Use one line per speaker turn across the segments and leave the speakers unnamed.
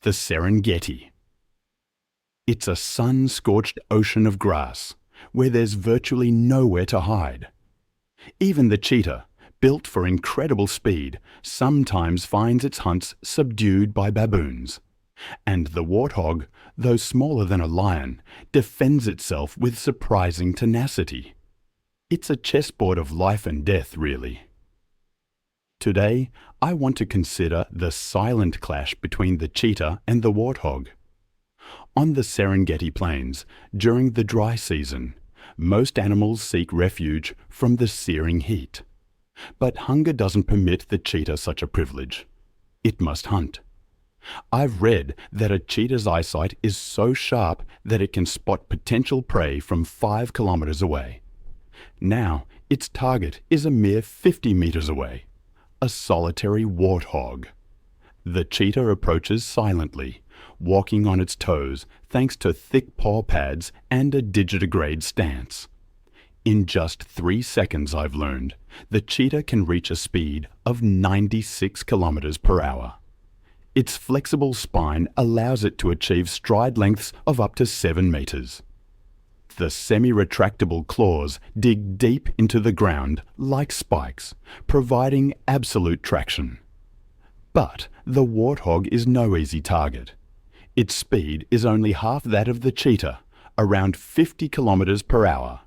the Serengeti. It's a sun-scorched ocean of grass, where there's virtually nowhere to hide. Even the cheetah, built for incredible speed, sometimes finds its hunts subdued by baboons. And the warthog, though smaller than a lion, defends itself with surprising tenacity. It's a chessboard of life and death, really. Today, I want to consider the silent clash between the cheetah and the warthog. On the Serengeti plains, during the dry season, most animals seek refuge from the searing heat. But hunger doesn't permit the cheetah such a privilege. It must hunt. I've read that a cheetah's eyesight is so sharp that it can spot potential prey from 5 kilometers away. Now, its target is a mere 50 meters away, a solitary warthog. The cheetah approaches silently, walking on its toes thanks to thick paw pads and a digitigrade stance. In just 3 seconds, I've learned, the cheetah can reach a speed of 96 kilometers per hour. Its flexible spine allows it to achieve stride lengths of up to 7 meters. The semi-retractable claws dig deep into the ground like spikes, providing absolute traction. But the warthog is no easy target. Its speed is only half that of the cheetah, around 50 kilometers per hour,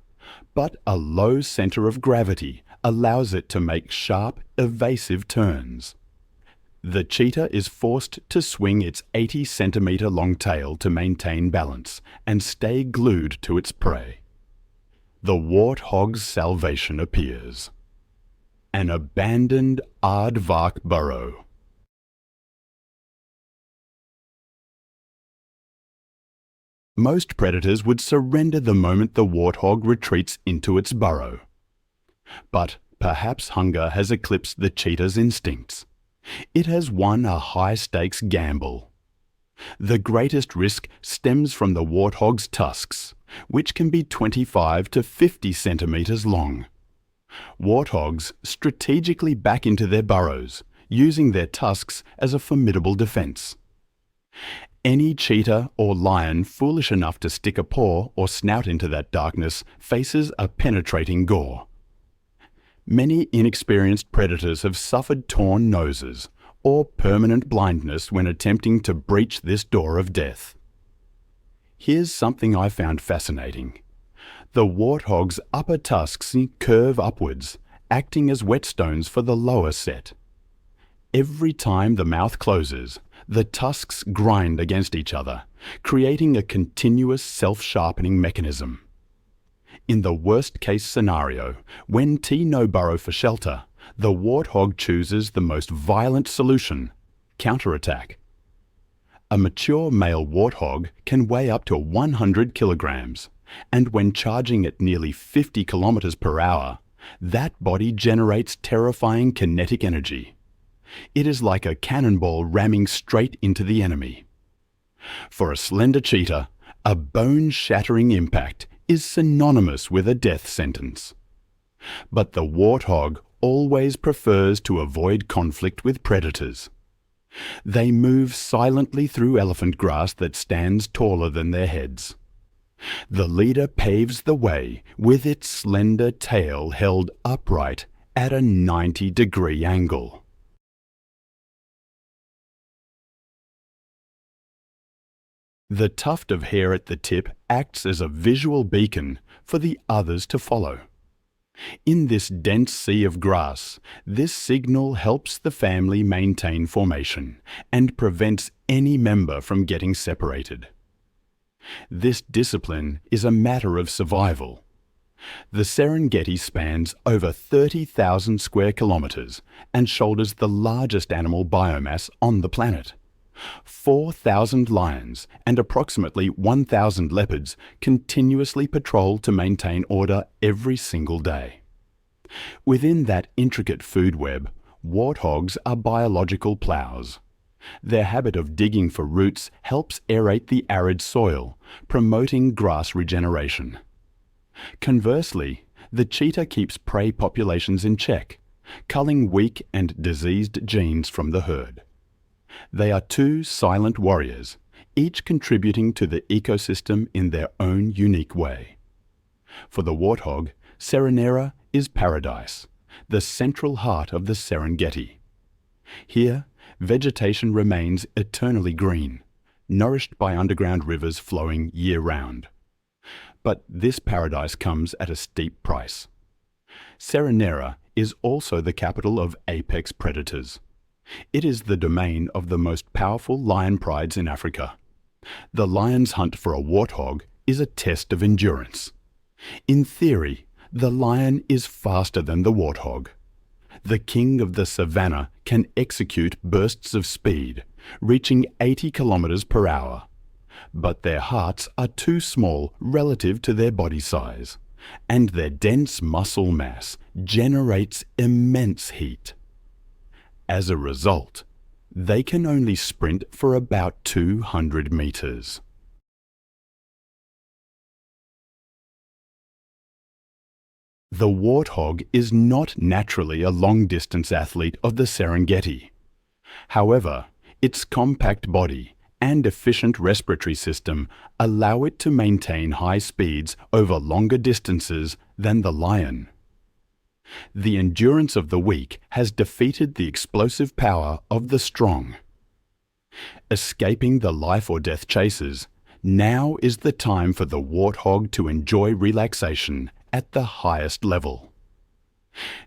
but a low center of gravity allows it to make sharp, evasive turns. The cheetah is forced to swing its 80-centimeter long tail to maintain balance and stay glued to its prey. The warthog's salvation appears. An abandoned Aardvark burrow. Most predators would surrender the moment the warthog retreats into its burrow. But perhaps hunger has eclipsed the cheetah's instincts. It has won a high-stakes gamble. The greatest risk stems from the warthog's tusks, which can be 25 to 50 centimeters long. Warthogs strategically back into their burrows, using their tusks as a formidable defense. Any cheetah or lion foolish enough to stick a paw or snout into that darkness faces a penetrating gore. Many inexperienced predators have suffered torn noses or permanent blindness when attempting to breach this door of death. Here's something I found fascinating. The warthog's upper tusks curve upwards, acting as whetstones for the lower set. Every time the mouth closes, the tusks grind against each other, creating a continuous self-sharpening mechanism. In the worst-case scenario, when no burrow for shelter, the warthog chooses the most violent solution: counterattack. A mature male warthog can weigh up to 100 kilograms, and when charging at nearly 50 kilometers per hour, that body generates terrifying kinetic energy. It is like a cannonball ramming straight into the enemy. For a slender cheetah, a bone-shattering impact is synonymous with a death sentence. But the warthog always prefers to avoid conflict with predators. They move silently through elephant grass that stands taller than their heads. The leader paves the way with its slender tail held upright at a 90-degree angle. The tuft of hair at the tip acts as a visual beacon for the others to follow. In this dense sea of grass, this signal helps the family maintain formation and prevents any member from getting separated. This discipline is a matter of survival. The Serengeti spans over 30,000 square kilometers and shoulders the largest animal biomass on the planet. 4,000 lions and approximately 1,000 leopards continuously patrol to maintain order every single day. Within that intricate food web, warthogs are biological plows. Their habit of digging for roots helps aerate the arid soil, promoting grass regeneration. Conversely, the cheetah keeps prey populations in check, culling weak and diseased genes from the herd. They are two silent warriors, each contributing to the ecosystem in their own unique way. For the warthog, Seronera is paradise, the central heart of the Serengeti. Here, vegetation remains eternally green, nourished by underground rivers flowing year-round. But this paradise comes at a steep price. Seronera is also the capital of apex predators. It is the domain of the most powerful lion prides in Africa. The lion's hunt for a warthog is a test of endurance. In theory, the lion is faster than the warthog. The king of the savannah can execute bursts of speed, reaching 80 kilometers per hour. But their hearts are too small relative to their body size, and their dense muscle mass generates immense heat. As a result, they can only sprint for about 200 meters. The warthog is not naturally a long-distance athlete of the Serengeti. However, its compact body and efficient respiratory system allow it to maintain high speeds over longer distances than the lion. The endurance of the weak has defeated the explosive power of the strong. Escaping the life-or-death chases, now is the time for the warthog to enjoy relaxation at the highest level.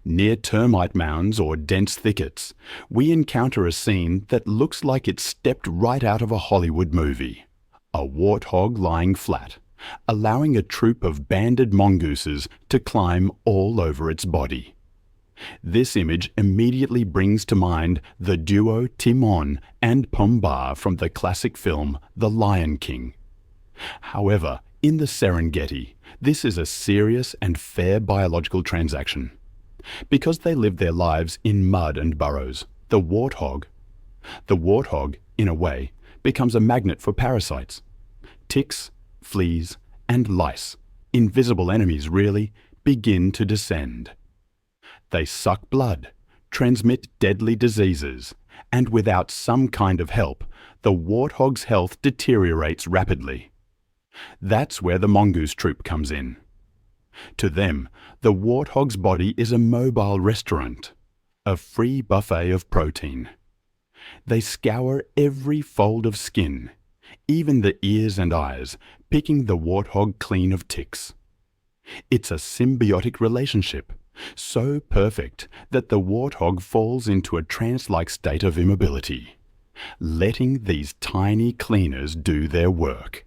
Near termite mounds or dense thickets, we encounter a scene that looks like it stepped right out of a Hollywood movie. A warthog lying flat, allowing a troop of banded mongooses to climb all over its body. This image immediately brings to mind the duo Timon and Pumbaa from the classic film The Lion King. However, in the Serengeti, this is a serious and fair biological transaction. Because they live their lives in mud and burrows, the warthog, in a way, becomes a magnet for parasites. Ticks, fleas, and lice, invisible enemies really, begin to descend. They suck blood, transmit deadly diseases, and without some kind of help, the warthog's health deteriorates rapidly. That's where the mongoose troop comes in. To them, the warthog's body is a mobile restaurant, a free buffet of protein. They scour every fold of skin, even the ears and eyes, picking the warthog clean of ticks. It's a symbiotic relationship, so perfect that the warthog falls into a trance-like state of immobility, letting these tiny cleaners do their work.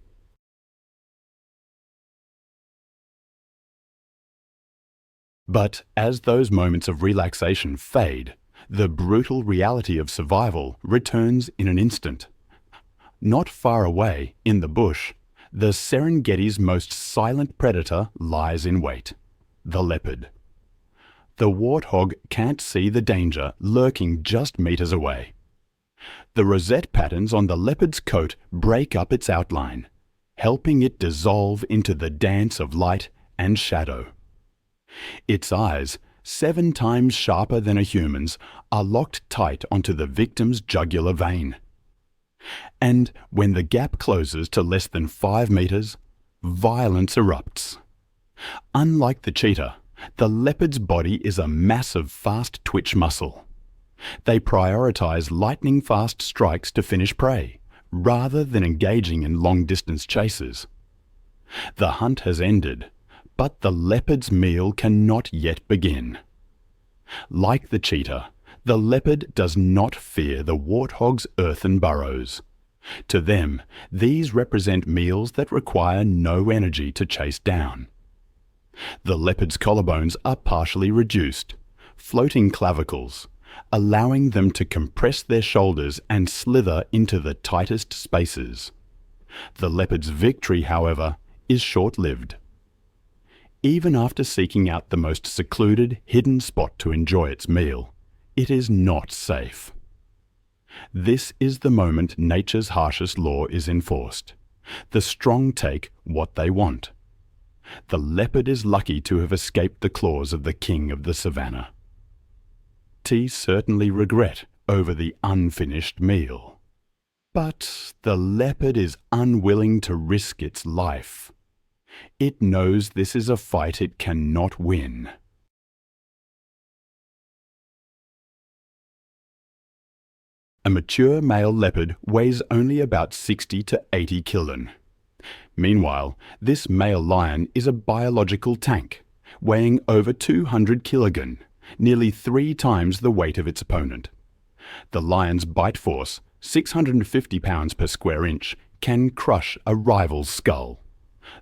But as those moments of relaxation fade, the brutal reality of survival returns in an instant. Not far away, in the bush, the Serengeti's most silent predator lies in wait, the leopard. The warthog can't see the danger lurking just meters away. The rosette patterns on the leopard's coat break up its outline, helping it dissolve into the dance of light and shadow. Its eyes, 7 times sharper than a human's, are locked tight onto the victim's jugular vein. And when the gap closes to less than 5 meters, violence erupts. Unlike the cheetah, the leopard's body is a mass of fast twitch muscle. They prioritize lightning-fast strikes to finish prey, rather than engaging in long-distance chases. The hunt has ended, but the leopard's meal cannot yet begin. Like the cheetah, the leopard does not fear the warthog's earthen burrows. To them, these represent meals that require no energy to chase down. The leopard's collarbones are partially reduced, floating clavicles, allowing them to compress their shoulders and slither into the tightest spaces. The leopard's victory, however, is short-lived. Even after seeking out the most secluded, hidden spot to enjoy its meal, it is not safe. This is the moment nature's harshest law is enforced. The strong take what they want. The leopard is lucky to have escaped the claws of the king of the savannah. T certainly regret over the unfinished meal. But the leopard is unwilling to risk its life. It knows this is a fight it cannot win. A mature male leopard weighs only about 60 to 80 kilon. Meanwhile, this male lion is a biological tank, weighing over 200 kilogon, nearly 3 times the weight of its opponent. The lion's bite force, 650 pounds per square inch, can crush a rival's skull.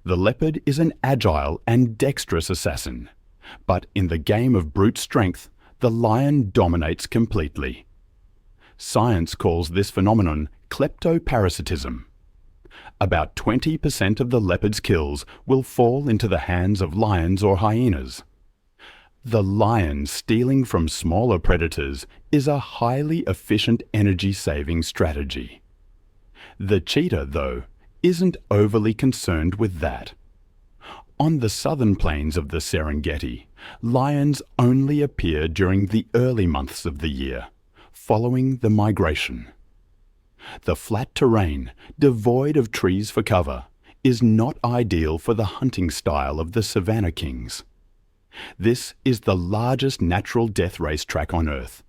The leopard is an agile and dexterous assassin, but in the game of brute strength, the lion dominates completely. Science calls this phenomenon kleptoparasitism. About 20% of the leopard's kills will fall into the hands of lions or hyenas. The lion stealing from smaller predators is a highly efficient energy-saving strategy. The cheetah, though, isn't overly concerned with that. On the southern plains of the Serengeti, lions only appear during the early months of the year, following the migration. The flat terrain, devoid of trees for cover, is not ideal for the hunting style of the savanna kings. This is the largest natural death racetrack on Earth,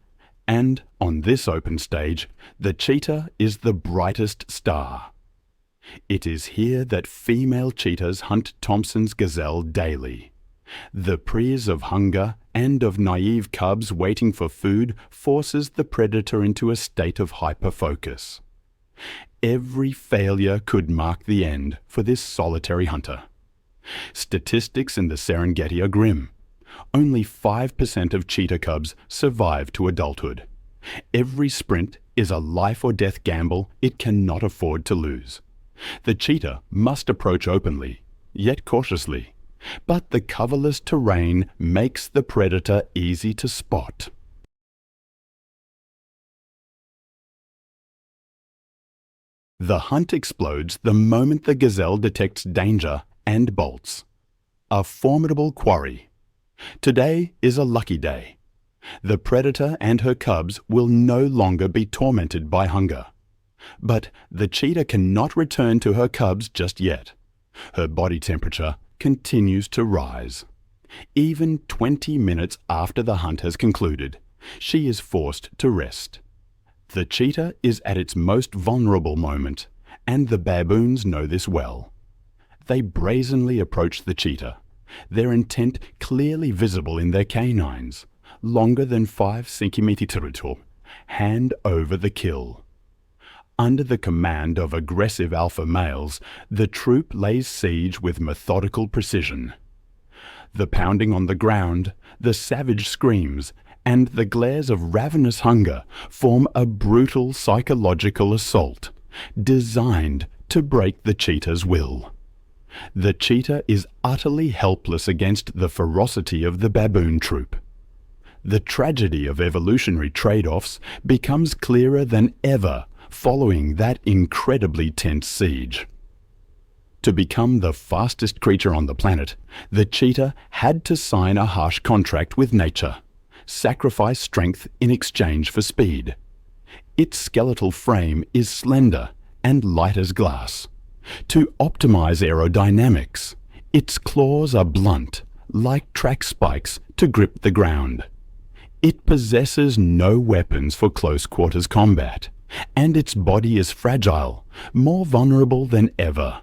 and on this open stage, the cheetah is the brightest star. It is here that female cheetahs hunt Thompson's gazelle daily. The preys of hunger and of naive cubs waiting for food forces the predator into a state of hyperfocus. Every failure could mark the end for this solitary hunter. Statistics in the Serengeti are grim. Only 5% of cheetah cubs survive to adulthood. Every sprint is a life or death gamble it cannot afford to lose. The cheetah must approach openly, yet cautiously, but the coverless terrain makes the predator easy to spot. The hunt explodes the moment the gazelle detects danger and bolts. A formidable quarry. Today is a lucky day. The predator and her cubs will no longer be tormented by hunger. But the cheetah cannot return to her cubs just yet. Her body temperature continues to rise. Even 20 minutes after the hunt has concluded, she is forced to rest. The cheetah is at its most vulnerable moment, and the baboons know this well. They brazenly approach the cheetah, their intent clearly visible in their canines, longer than 5 cm, hand over the kill. Under the command of aggressive alpha males, the troop lays siege with methodical precision. The pounding on the ground, the savage screams, and the glares of ravenous hunger form a brutal psychological assault, designed to break the cheetah's will. The cheetah is utterly helpless against the ferocity of the baboon troop. The tragedy of evolutionary trade-offs becomes clearer than ever following that incredibly tense siege. To become the fastest creature on the planet, the cheetah had to sign a harsh contract with nature, sacrifice strength in exchange for speed. Its skeletal frame is slender and light as glass. To optimize aerodynamics, its claws are blunt, like track spikes to grip the ground. It possesses no weapons for close quarters combat, and its body is fragile, more vulnerable than ever.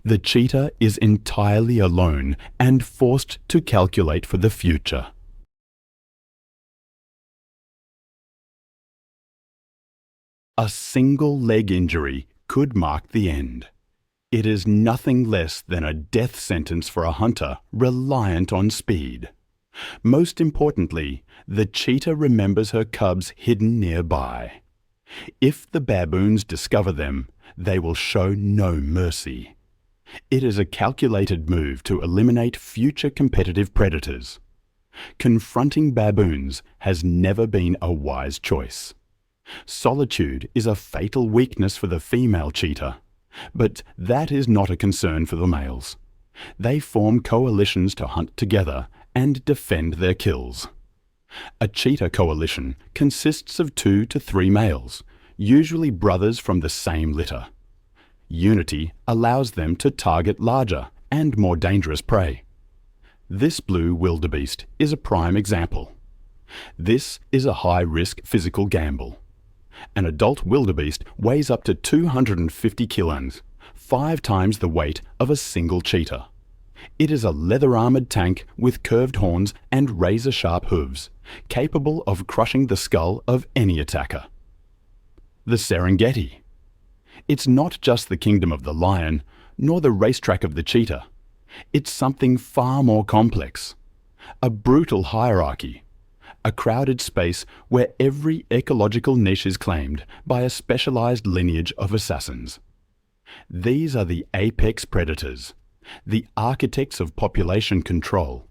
The cheetah is entirely alone and forced to calculate for the future. A single leg injury could mark the end. It is nothing less than a death sentence for a hunter reliant on speed. Most importantly, the cheetah remembers her cubs hidden nearby. If the baboons discover them, they will show no mercy. It is a calculated move to eliminate future competitive predators. Confronting baboons has never been a wise choice. Solitude is a fatal weakness for the female cheetah, but that is not a concern for the males. They form coalitions to hunt together and defend their kills. A cheetah coalition consists of 2 to 3 males, usually brothers from the same litter. Unity allows them to target larger and more dangerous prey. This blue wildebeest is a prime example. This is a high-risk physical gamble. An adult wildebeest weighs up to 250 kilograms, 5 times the weight of a single cheetah. It is a leather-armored tank with curved horns and razor-sharp hooves, capable of crushing the skull of any attacker. The Serengeti. It's not just the kingdom of the lion, nor the racetrack of the cheetah. It's something far more complex. A brutal hierarchy. A crowded space where every ecological niche is claimed by a specialized lineage of assassins. These are the apex predators, the architects of population control,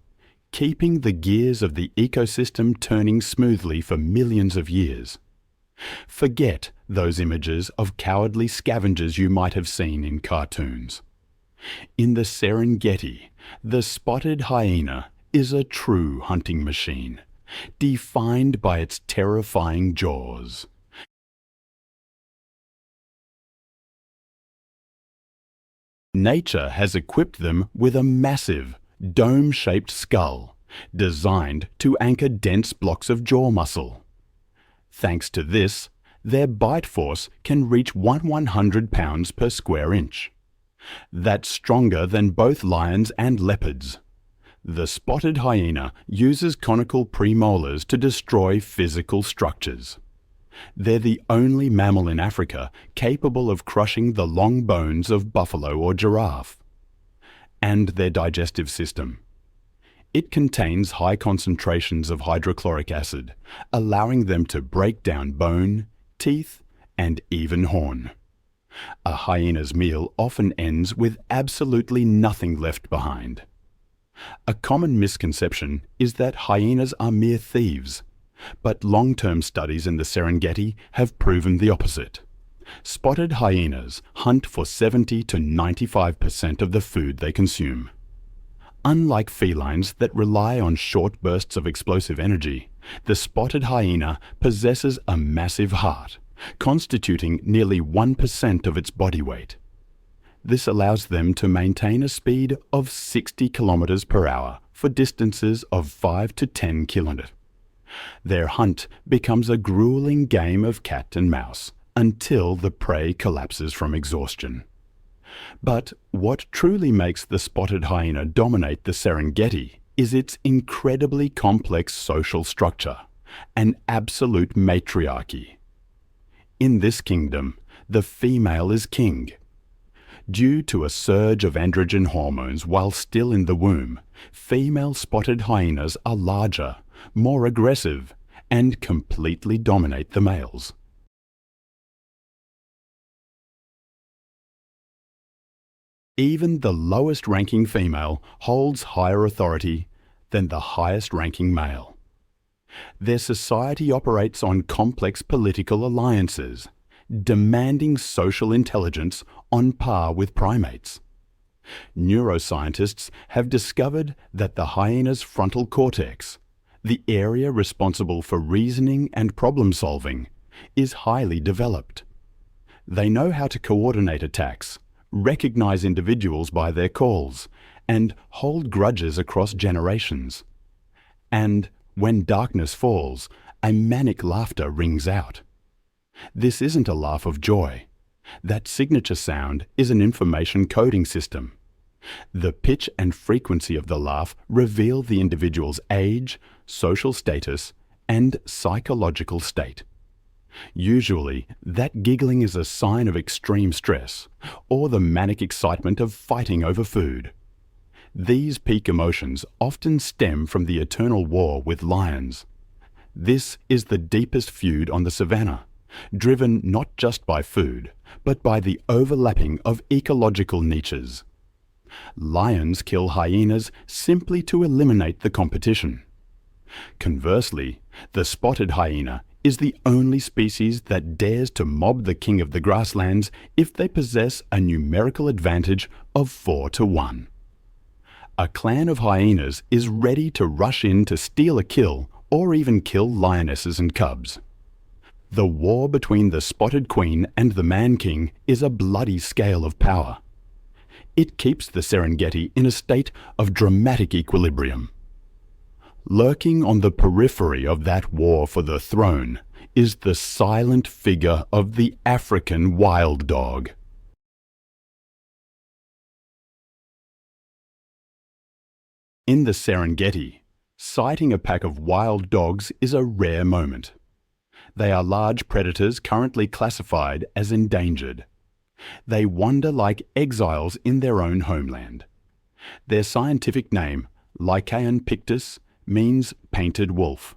keeping the gears of the ecosystem turning smoothly for millions of years. Forget those images of cowardly scavengers you might have seen in cartoons. In the Serengeti, the spotted hyena is a true hunting machine, defined by its terrifying jaws. Nature has equipped them with a massive, dome-shaped skull, designed to anchor dense blocks of jaw muscle. Thanks to this, their bite force can reach 100 pounds per square inch. That's stronger than both lions and leopards. The spotted hyena uses conical premolars to destroy physical structures. They're the only mammal in Africa capable of crushing the long bones of buffalo or giraffe. And their digestive system. It contains high concentrations of hydrochloric acid, allowing them to break down bone, teeth, and even horn. A hyena's meal often ends with absolutely nothing left behind. A common misconception is that hyenas are mere thieves, but long-term studies in the Serengeti have proven the opposite. Spotted hyenas hunt for 70 to 95% of the food they consume. Unlike felines that rely on short bursts of explosive energy, the spotted hyena possesses a massive heart, constituting nearly 1% of its body weight. This allows them to maintain a speed of 60 kilometers per hour for distances of 5 to 10 kilometers. Their hunt becomes a grueling game of cat and mouse until the prey collapses from exhaustion. But what truly makes the spotted hyena dominate the Serengeti is its incredibly complex social structure, an absolute matriarchy. In this kingdom, the female is king. Due to a surge of androgen hormones while still in the womb, female spotted hyenas are larger, more aggressive, and completely dominate the males. Even the lowest-ranking female holds higher authority than the highest-ranking male. Their society operates on complex political alliances, demanding social intelligence on par with primates. Neuroscientists have discovered that the hyena's frontal cortex, the area responsible for reasoning and problem-solving, is highly developed. They know how to coordinate attacks, recognize individuals by their calls, and hold grudges across generations. And when darkness falls, a manic laughter rings out. This isn't a laugh of joy. That signature sound is an information coding system. The pitch and frequency of the laugh reveal the individual's age, social status, and psychological state. Usually, that giggling is a sign of extreme stress or the manic excitement of fighting over food. These peak emotions often stem from the eternal war with lions. This is the deepest feud on the savannah, driven not just by food, but by the overlapping of ecological niches. Lions kill hyenas simply to eliminate the competition. Conversely, the spotted hyena is the only species that dares to mob the king of the grasslands if they possess a numerical advantage of 4 to 1. A clan of hyenas is ready to rush in to steal a kill or even kill lionesses and cubs. The war between the spotted queen and the man-king is a bloody scale of power. It keeps the Serengeti in a state of dramatic equilibrium. Lurking on the periphery of that war for the throne is the silent figure of the African wild dog. In the Serengeti, sighting a pack of wild dogs is a rare moment. They are large predators currently classified as endangered. They wander like exiles in their own homeland. Their scientific name, Lycaon pictus, means painted wolf.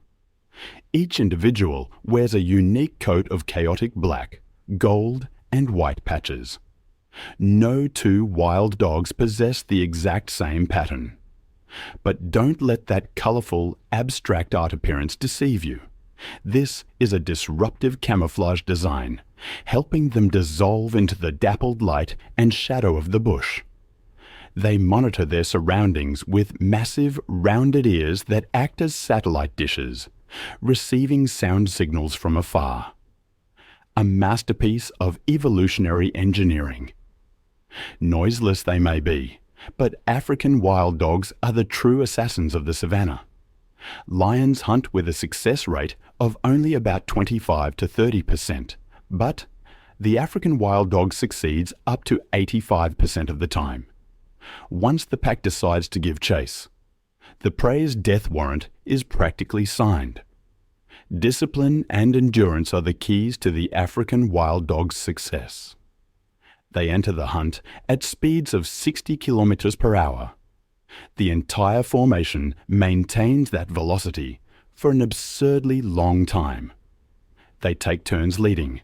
Each individual wears a unique coat of chaotic black, gold, and white patches. No two wild dogs possess the exact same pattern. But don't let that colourful, abstract art appearance deceive you. This is a disruptive camouflage design, helping them dissolve into the dappled light and shadow of the bush. They monitor their surroundings with massive, rounded ears that act as satellite dishes, receiving sound signals from afar. A masterpiece of evolutionary engineering. Noiseless they may be, but African wild dogs are the true assassins of the savannah. Lions hunt with a success rate of only about 25 to 30%, but the African wild dog succeeds up to 85% of the time. Once the pack decides to give chase, the prey's death warrant is practically signed. Discipline and endurance are the keys to the African wild dog's success. They enter the hunt at speeds of 60 kilometers per hour. The entire formation maintains that velocity for an absurdly long time. They take turns leading.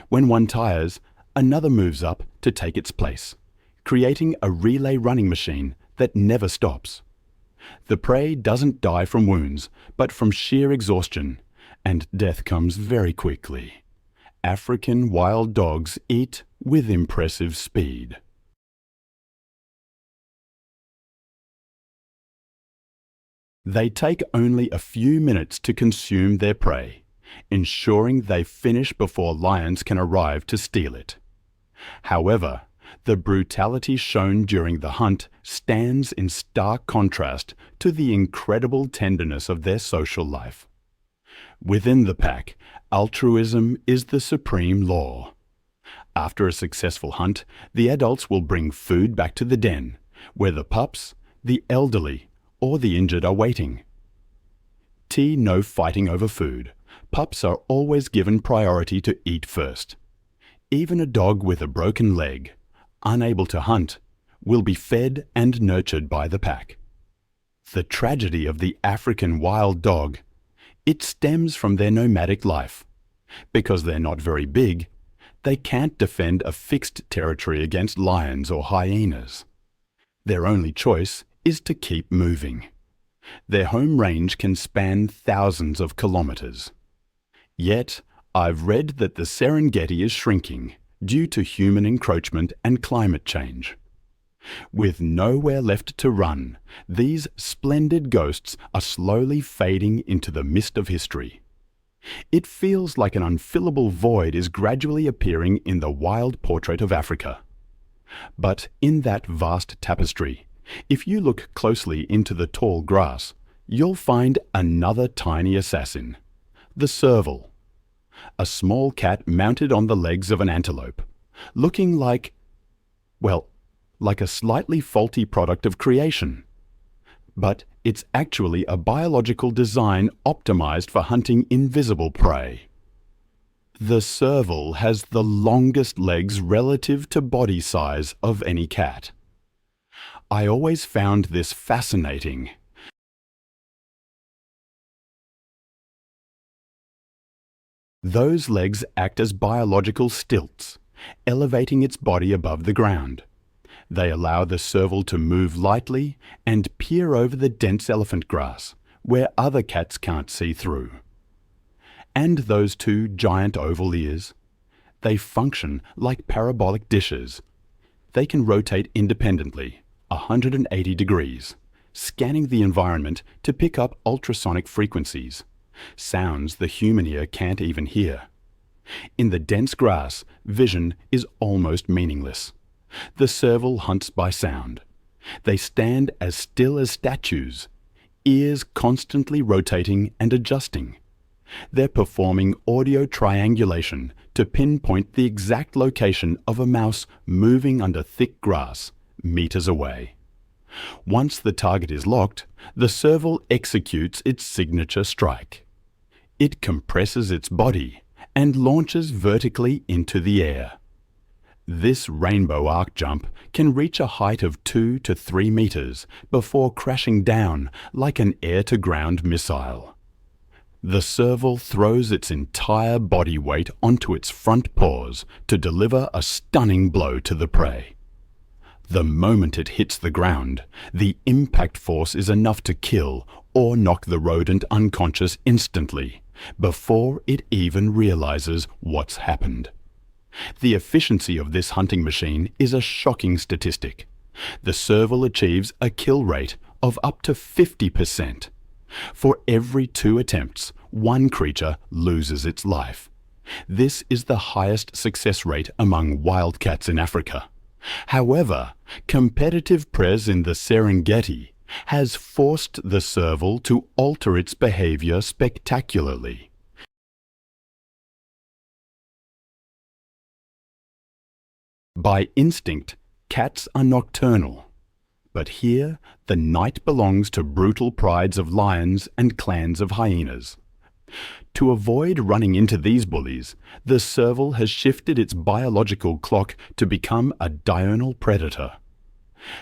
When one tires, another moves up to take its place, creating a relay running machine that never stops. The prey doesn't die from wounds, but from sheer exhaustion, and death comes very quickly. African wild dogs eat with impressive speed. They take only a few minutes to consume their prey, ensuring they finish before lions can arrive to steal it. However, the brutality shown during the hunt stands in stark contrast to the incredible tenderness of their social life. Within the pack, altruism is the supreme law. After a successful hunt, the adults will bring food back to the den, where the pups, the elderly, or the injured are waiting. No fighting over food. Pups are always given priority to eat first. Even a dog with a broken leg, unable to hunt, will be fed and nurtured by the pack. The tragedy of the African wild dog, it stems from their nomadic life. Because they're not very big, they can't defend a fixed territory against lions or hyenas. Their only choice is to keep moving. Their home range can span thousands of kilometers. Yet, I've read that the Serengeti is shrinking due to human encroachment and climate change. With nowhere left to run, these splendid ghosts are slowly fading into the mist of history. It feels like an unfillable void is gradually appearing in the wild portrait of Africa. But in that vast tapestry, if you look closely into the tall grass, you'll find another tiny assassin, the serval. A small cat mounted on the legs of an antelope, looking like a slightly faulty product of creation. But it's actually a biological design optimized for hunting invisible prey. The serval has the longest legs relative to body size of any cat. I always found this fascinating. Those legs act as biological stilts, elevating its body above the ground. They allow the serval to move lightly and peer over the dense elephant grass, where other cats can't see through. And those two giant oval ears? They function like parabolic dishes. They can rotate independently, 180 degrees, scanning the environment to pick up ultrasonic frequencies, sounds the human ear can't even hear. In the dense grass, vision is almost meaningless. The serval hunts by sound. They stand as still as statues, ears constantly rotating and adjusting. They're performing audio triangulation to pinpoint the exact location of a mouse moving under thick grass, meters away. Once the target is locked, the serval executes its signature strike. It compresses its body and launches vertically into the air. This rainbow arc jump can reach a height of 2 to 3 meters before crashing down like an air-to-ground missile. The serval throws its entire body weight onto its front paws to deliver a stunning blow to the prey. The moment it hits the ground, the impact force is enough to kill or knock the rodent unconscious instantly, before it even realizes what's happened. The efficiency of this hunting machine is a shocking statistic. The serval achieves a kill rate of up to 50%. For every 2 attempts, one creature loses its life. This is the highest success rate among wildcats in Africa. However, competitive prey in the Serengeti has forced the serval to alter its behavior spectacularly. By instinct, cats are nocturnal. But here, the night belongs to brutal prides of lions and clans of hyenas. To avoid running into these bullies, the serval has shifted its biological clock to become a diurnal predator.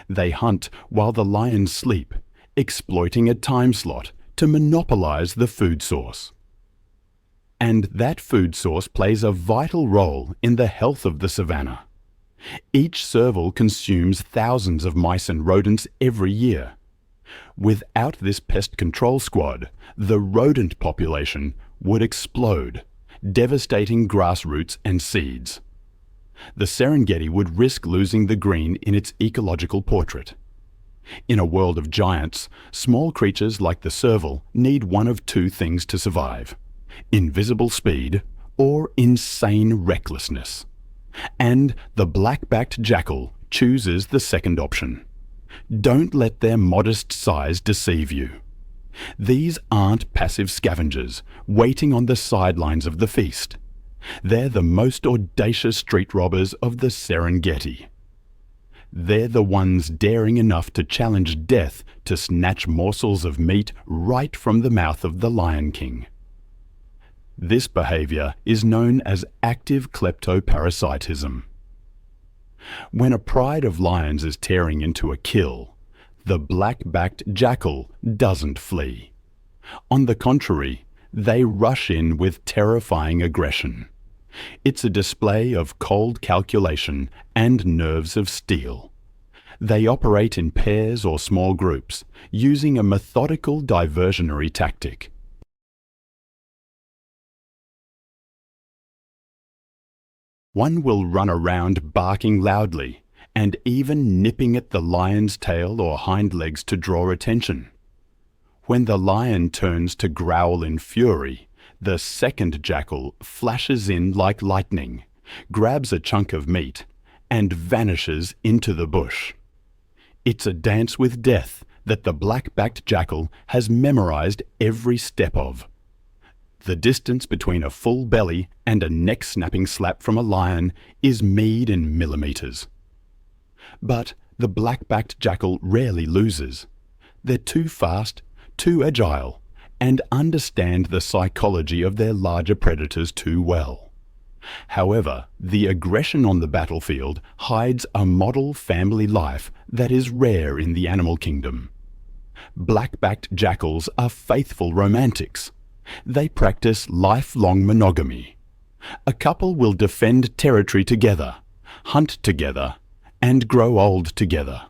They hunt while the lions sleep, exploiting a time slot to monopolize the food source. And that food source plays a vital role in the health of the savanna. Each serval consumes thousands of mice and rodents every year. Without this pest control squad, the rodent population would explode, devastating grassroots and seeds. The Serengeti would risk losing the green in its ecological portrait. In a world of giants, small creatures like the serval need one of 2 things to survive: invisible speed or insane recklessness. And the black-backed jackal chooses the second option. Don't let their modest size deceive you. These aren't passive scavengers waiting on the sidelines of the feast. They're the most audacious street robbers of the Serengeti. They're the ones daring enough to challenge death to snatch morsels of meat right from the mouth of the Lion King. This behavior is known as active kleptoparasitism. When a pride of lions is tearing into a kill, the black-backed jackal doesn't flee. On the contrary, they rush in with terrifying aggression. It's a display of cold calculation and nerves of steel. They operate in pairs or small groups, using a methodical diversionary tactic. One will run around barking loudly and even nipping at the lion's tail or hind legs to draw attention. When the lion turns to growl in fury, the second jackal flashes in like lightning, grabs a chunk of meat, and vanishes into the bush. It's a dance with death that the black-backed jackal has memorized every step of. The distance between a full belly and a neck-snapping slap from a lion is meed in millimeters. But the black-backed jackal rarely loses. They're too fast, too agile, and understand the psychology of their larger predators too well. However, the aggression on the battlefield hides a model family life that is rare in the animal kingdom. Black-backed jackals are faithful romantics. They practice lifelong monogamy. A couple will defend territory together, hunt together, and grow old together.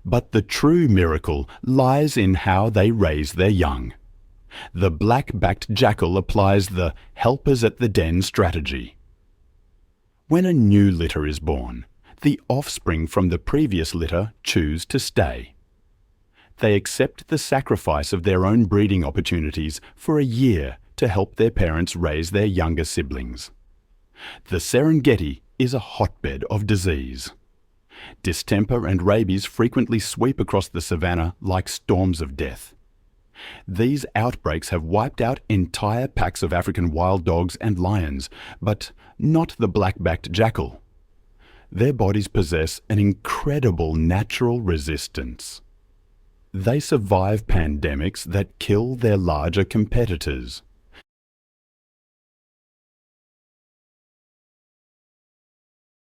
But the true miracle lies in how they raise their young. The black-backed jackal applies the helpers at the den strategy. When a new litter is born, the offspring from the previous litter choose to stay. They accept the sacrifice of their own breeding opportunities for a year to help their parents raise their younger siblings. The Serengeti is a hotbed of disease. Distemper and rabies frequently sweep across the savannah like storms of death. These outbreaks have wiped out entire packs of African wild dogs and lions, but not the black-backed jackal. Their bodies possess an incredible natural resistance. They survive pandemics that kill their larger competitors.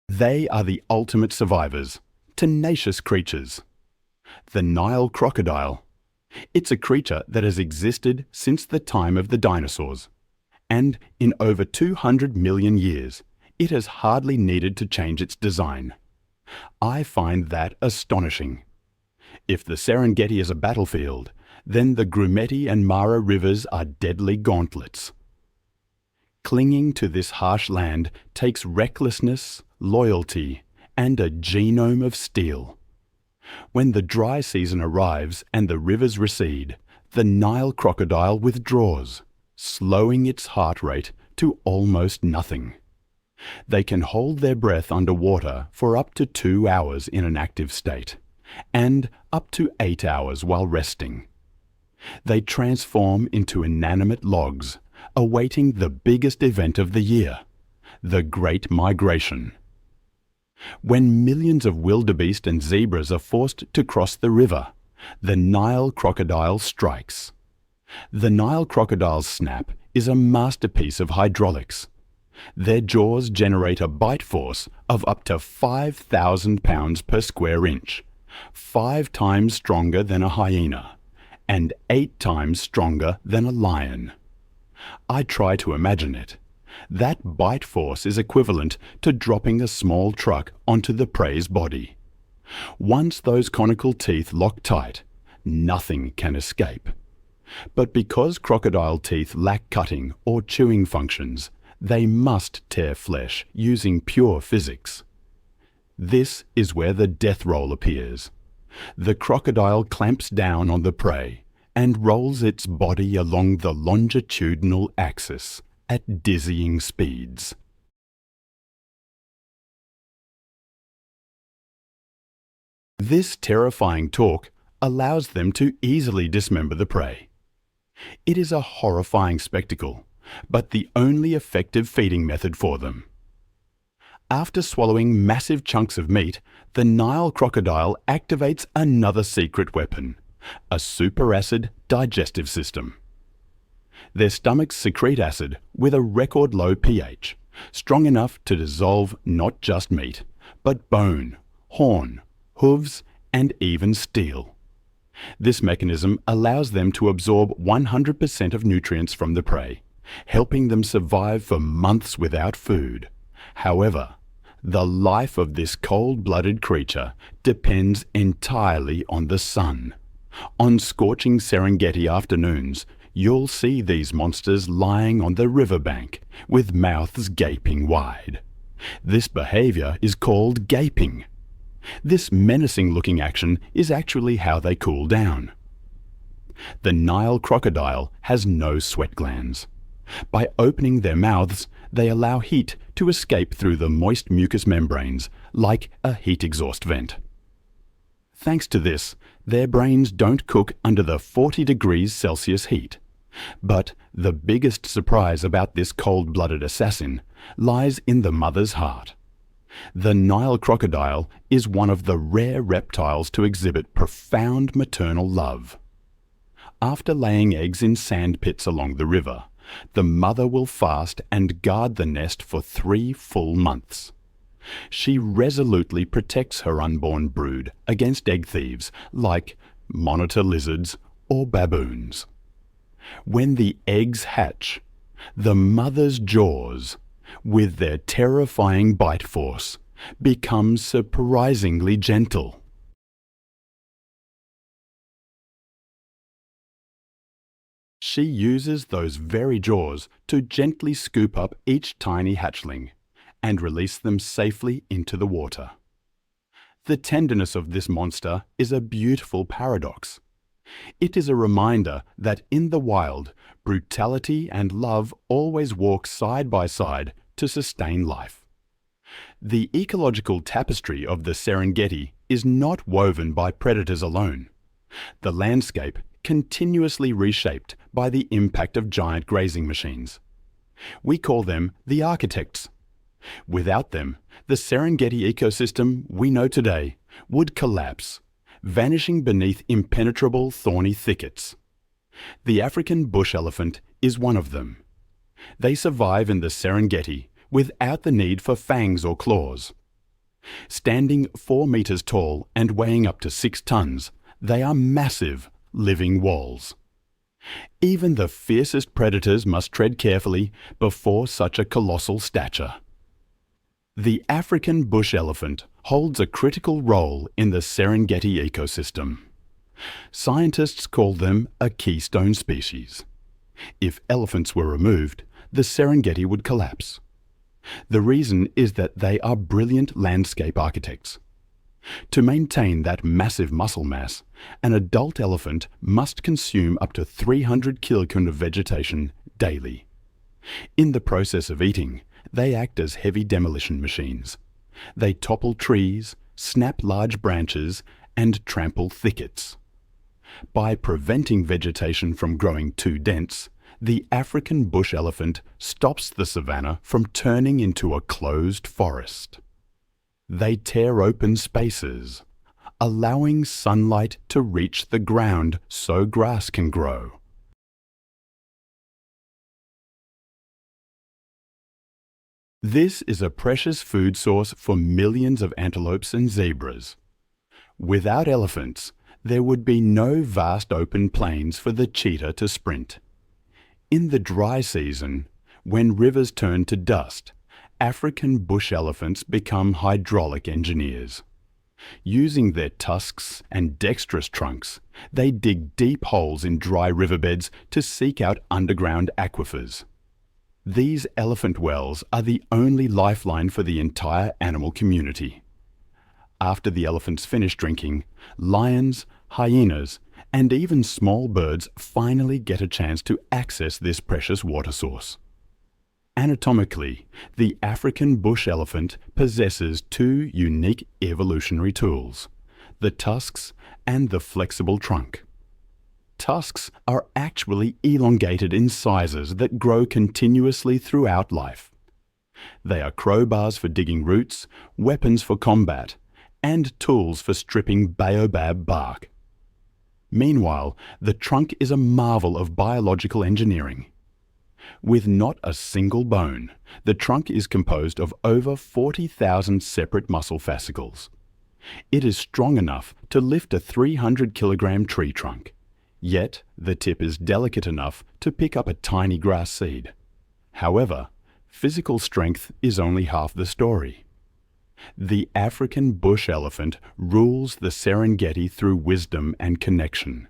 They are the ultimate survivors, tenacious creatures. The Nile crocodile. It's a creature that has existed since the time of the dinosaurs. And in over 200 million years, it has hardly needed to change its design. I find that astonishing. If the Serengeti is a battlefield, then the Grumeti and Mara rivers are deadly gauntlets. Clinging to this harsh land takes recklessness, loyalty, and a genome of steel. When the dry season arrives and the rivers recede, the Nile crocodile withdraws, slowing its heart rate to almost nothing. They can hold their breath underwater for up to 2 hours in an active state, and up to 8 hours while resting. They transform into inanimate logs, awaiting the biggest event of the year, the Great Migration. When millions of wildebeest and zebras are forced to cross the river, the Nile crocodile strikes. The Nile crocodile's snap is a masterpiece of hydraulics. Their jaws generate a bite force of up to 5,000 pounds per square inch, 5 times stronger than a hyena, and 8 times stronger than a lion. I try to imagine it. That bite force is equivalent to dropping a small truck onto the prey's body. Once those conical teeth lock tight, nothing can escape. But because crocodile teeth lack cutting or chewing functions, they must tear flesh using pure physics. This is where the death roll appears. The crocodile clamps down on the prey and rolls its body along the longitudinal axis at dizzying speeds. This terrifying torque allows them to easily dismember the prey. It is a horrifying spectacle, but the only effective feeding method for them. After swallowing massive chunks of meat, the Nile crocodile activates another secret weapon, a superacid digestive system. Their stomachs secrete acid with a record-low pH, strong enough to dissolve not just meat, but bone, horn, hooves, and even steel. This mechanism allows them to absorb 100% of nutrients from the prey, helping them survive for months without food. However, the life of this cold-blooded creature depends entirely on the sun. On scorching Serengeti afternoons, you'll see these monsters lying on the riverbank with mouths gaping wide. This behavior is called gaping. This menacing-looking action is actually how they cool down. The Nile crocodile has no sweat glands. By opening their mouths, they allow heat to escape through the moist mucous membranes, like a heat exhaust vent. Thanks to this, their brains don't cook under the 40 degrees Celsius heat. But the biggest surprise about this cold-blooded assassin lies in the mother's heart. The Nile crocodile is one of the rare reptiles to exhibit profound maternal love. After laying eggs in sand pits along the river, the mother will fast and guard the nest for 3 full months. She resolutely protects her unborn brood against egg thieves like monitor lizards or baboons. When the eggs hatch, the mother's jaws, with their terrifying bite force, become surprisingly gentle. She uses those very jaws to gently scoop up each tiny hatchling and release them safely into the water. The tenderness of this monster is a beautiful paradox. It is a reminder that in the wild, brutality and love always walk side by side to sustain life. The ecological tapestry of the Serengeti is not woven by predators alone. The landscape continuously reshaped by the impact of giant grazing machines. We call them the architects. Without them, the Serengeti ecosystem we know today would collapse, vanishing beneath impenetrable thorny thickets. The African bush elephant is one of them. They survive in the Serengeti without the need for fangs or claws. Standing 4 meters tall and weighing up to 6 tons, they are massive, living walls. Even the fiercest predators must tread carefully before such a colossal stature. The African bush elephant holds a critical role in the Serengeti ecosystem. Scientists call them a keystone species. If elephants were removed, the Serengeti would collapse. The reason is that they are brilliant landscape architects. To maintain that massive muscle mass, an adult elephant must consume up to 300 kilograms of vegetation daily. In the process of eating, they act as heavy demolition machines. They topple trees, snap large branches, and trample thickets. By preventing vegetation from growing too dense, the African bush elephant stops the savanna from turning into a closed forest. They tear open spaces, allowing sunlight to reach the ground so grass can grow. This is a precious food source for millions of antelopes and zebras. Without elephants, there would be no vast open plains for the cheetah to sprint. In the dry season, when rivers turn to dust, African bush elephants become hydraulic engineers. Using their tusks and dexterous trunks, they dig deep holes in dry riverbeds to seek out underground aquifers. These elephant wells are the only lifeline for the entire animal community. After the elephants finish drinking, lions, hyenas, and even small birds finally get a chance to access this precious water source. Anatomically, the African bush elephant possesses 2 unique evolutionary tools, the tusks and the flexible trunk. Tusks are actually elongated incisors that grow continuously throughout life. They are crowbars for digging roots, weapons for combat, and tools for stripping baobab bark. Meanwhile, the trunk is a marvel of biological engineering. With not a single bone, the trunk is composed of over 40,000 separate muscle fascicles. It is strong enough to lift a 300-kilogram tree trunk. Yet, the tip is delicate enough to pick up a tiny grass seed. However, physical strength is only half the story. The African bush elephant rules the Serengeti through wisdom and connection.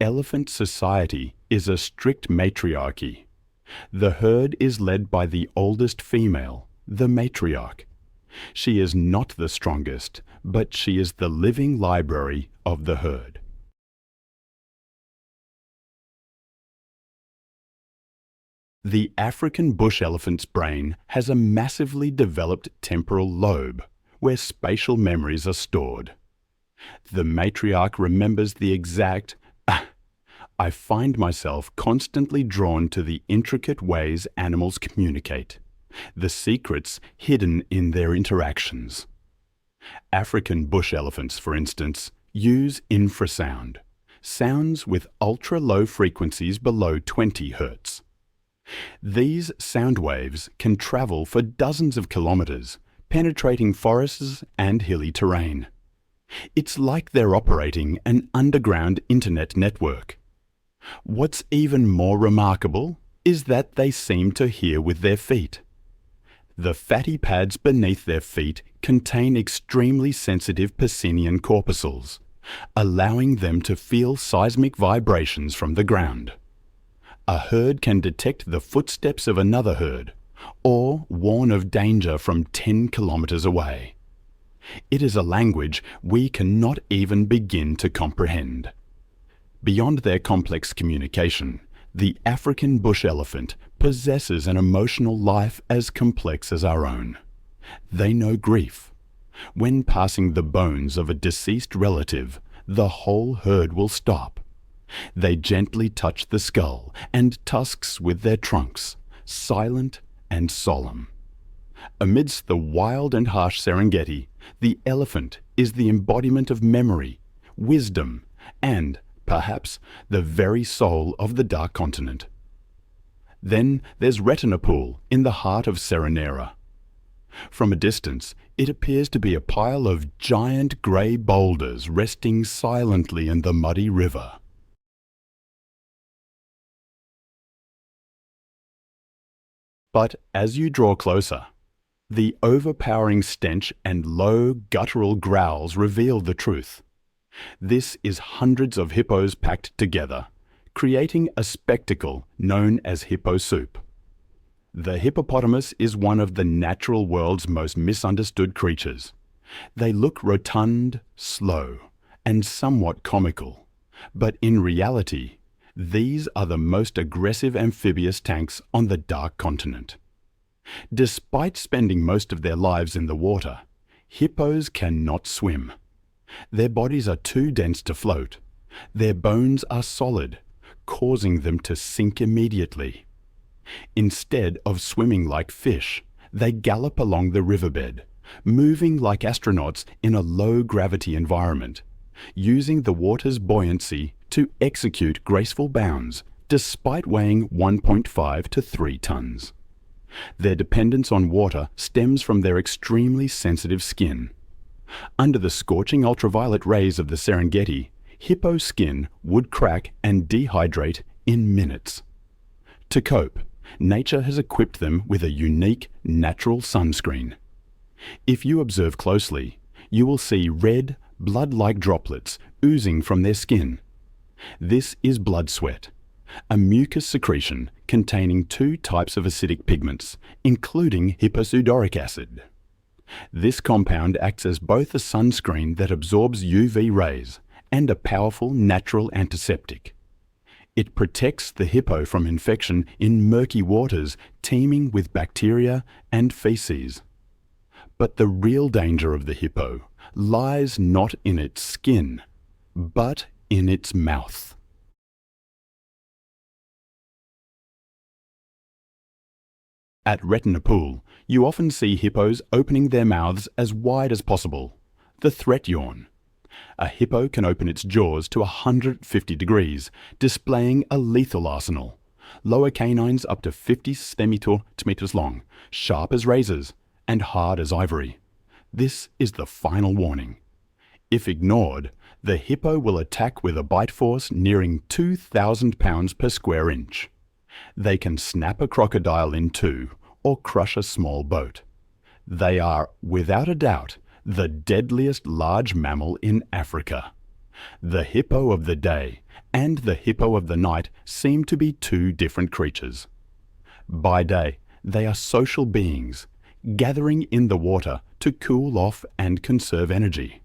Elephant society is a strict matriarchy. The herd is led by the oldest female, the matriarch. She is not the strongest, but she is the living library of the herd. The African bush elephant's brain has a massively developed temporal lobe, where spatial memories are stored. The matriarch remembers the exact I find myself constantly drawn to the intricate ways animals communicate, the secrets hidden in their interactions. African bush elephants, for instance, use infrasound, sounds with ultra-low frequencies below 20 Hz. These sound waves can travel for dozens of kilometers, penetrating forests and hilly terrain. It's like they're operating an underground internet network. What's even more remarkable is that they seem to hear with their feet. The fatty pads beneath their feet contain extremely sensitive Pacinian corpuscles, allowing them to feel seismic vibrations from the ground. A herd can detect the footsteps of another herd, or warn of danger from 10 kilometers away. It is a language we cannot even begin to comprehend. Beyond their complex communication, the African bush elephant possesses an emotional life as complex as our own. They know grief. When passing the bones of a deceased relative, the whole herd will stop. They gently touch the skull and tusks with their trunks, silent and solemn. Amidst the wild and harsh Serengeti, the elephant is the embodiment of memory, wisdom, and, perhaps, the very soul of the Dark Continent. Then there's Retinapool in the heart of Seronera. From a distance, it appears to be a pile of giant grey boulders resting silently in the muddy river. But as you draw closer, the overpowering stench and low, guttural growls reveal the truth. This is hundreds of hippos packed together, creating a spectacle known as hippo soup. The hippopotamus is one of the natural world's most misunderstood creatures. They look rotund, slow, and somewhat comical, but in reality, these are the most aggressive amphibious tanks on the Dark Continent. Despite spending most of their lives in the water, hippos cannot swim. Their bodies are too dense to float. Their bones are solid, causing them to sink immediately. Instead of swimming like fish, they gallop along the riverbed, moving like astronauts in a low-gravity environment, using the water's buoyancy to execute graceful bounds despite weighing 1.5 to 3 tons. Their dependence on water stems from their extremely sensitive skin. Under the scorching ultraviolet rays of the Serengeti, hippo skin would crack and dehydrate in minutes. To cope, nature has equipped them with a unique, natural sunscreen. If you observe closely, you will see red, blood-like droplets oozing from their skin. This is blood sweat, a mucus secretion containing 2 types of acidic pigments, including hyposudoric acid. This compound acts as both a sunscreen that absorbs UV rays and a powerful natural antiseptic. It protects the hippo from infection in murky waters teeming with bacteria and feces. But the real danger of the hippo lies not in its skin, but in its mouth. At Retinapool, you often see hippos opening their mouths as wide as possible, the threat yawn. A hippo can open its jaws to 150 degrees, displaying a lethal arsenal. Lower canines up to 50 centimeters long, sharp as razors, and hard as ivory. This is the final warning. If ignored, the hippo will attack with a bite force nearing 2,000 pounds per square inch. They can snap a crocodile in 2 or crush a small boat. They are, without a doubt, the deadliest large mammal in Africa. The hippo of the day and the hippo of the night seem to be 2 different creatures. By day, they are social beings, gathering in the water to cool off and conserve energy.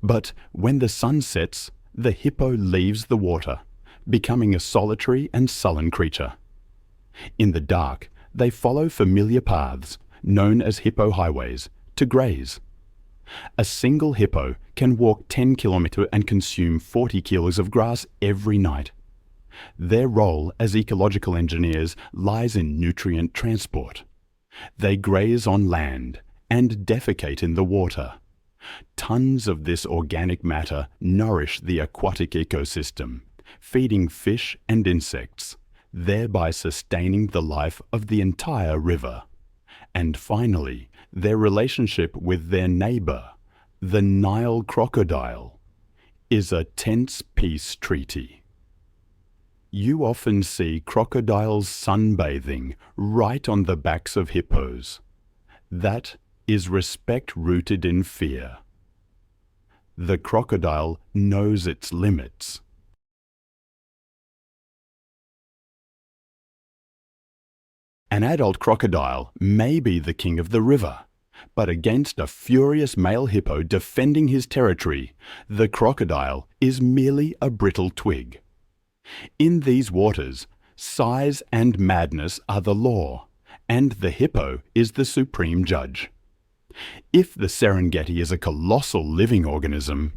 But when the sun sets, the hippo leaves the water, becoming a solitary and sullen creature. In the dark, they follow familiar paths, known as hippo highways, to graze. A single hippo can walk 10 kilometers and consume 40 kilos of grass every night. Their role as ecological engineers lies in nutrient transport. They graze on land and defecate in the water. Tons of this organic matter nourish the aquatic ecosystem, feeding fish and insects, thereby sustaining the life of the entire river. And finally, their relationship with their neighbor, the Nile crocodile, is a tense peace treaty. You often see crocodiles sunbathing right on the backs of hippos. That is respect rooted in fear. The crocodile knows its limits. An adult crocodile may be the king of the river, but against a furious male hippo defending his territory, the crocodile is merely a brittle twig. In these waters, size and madness are the law, and the hippo is the supreme judge. If the Serengeti is a colossal living organism,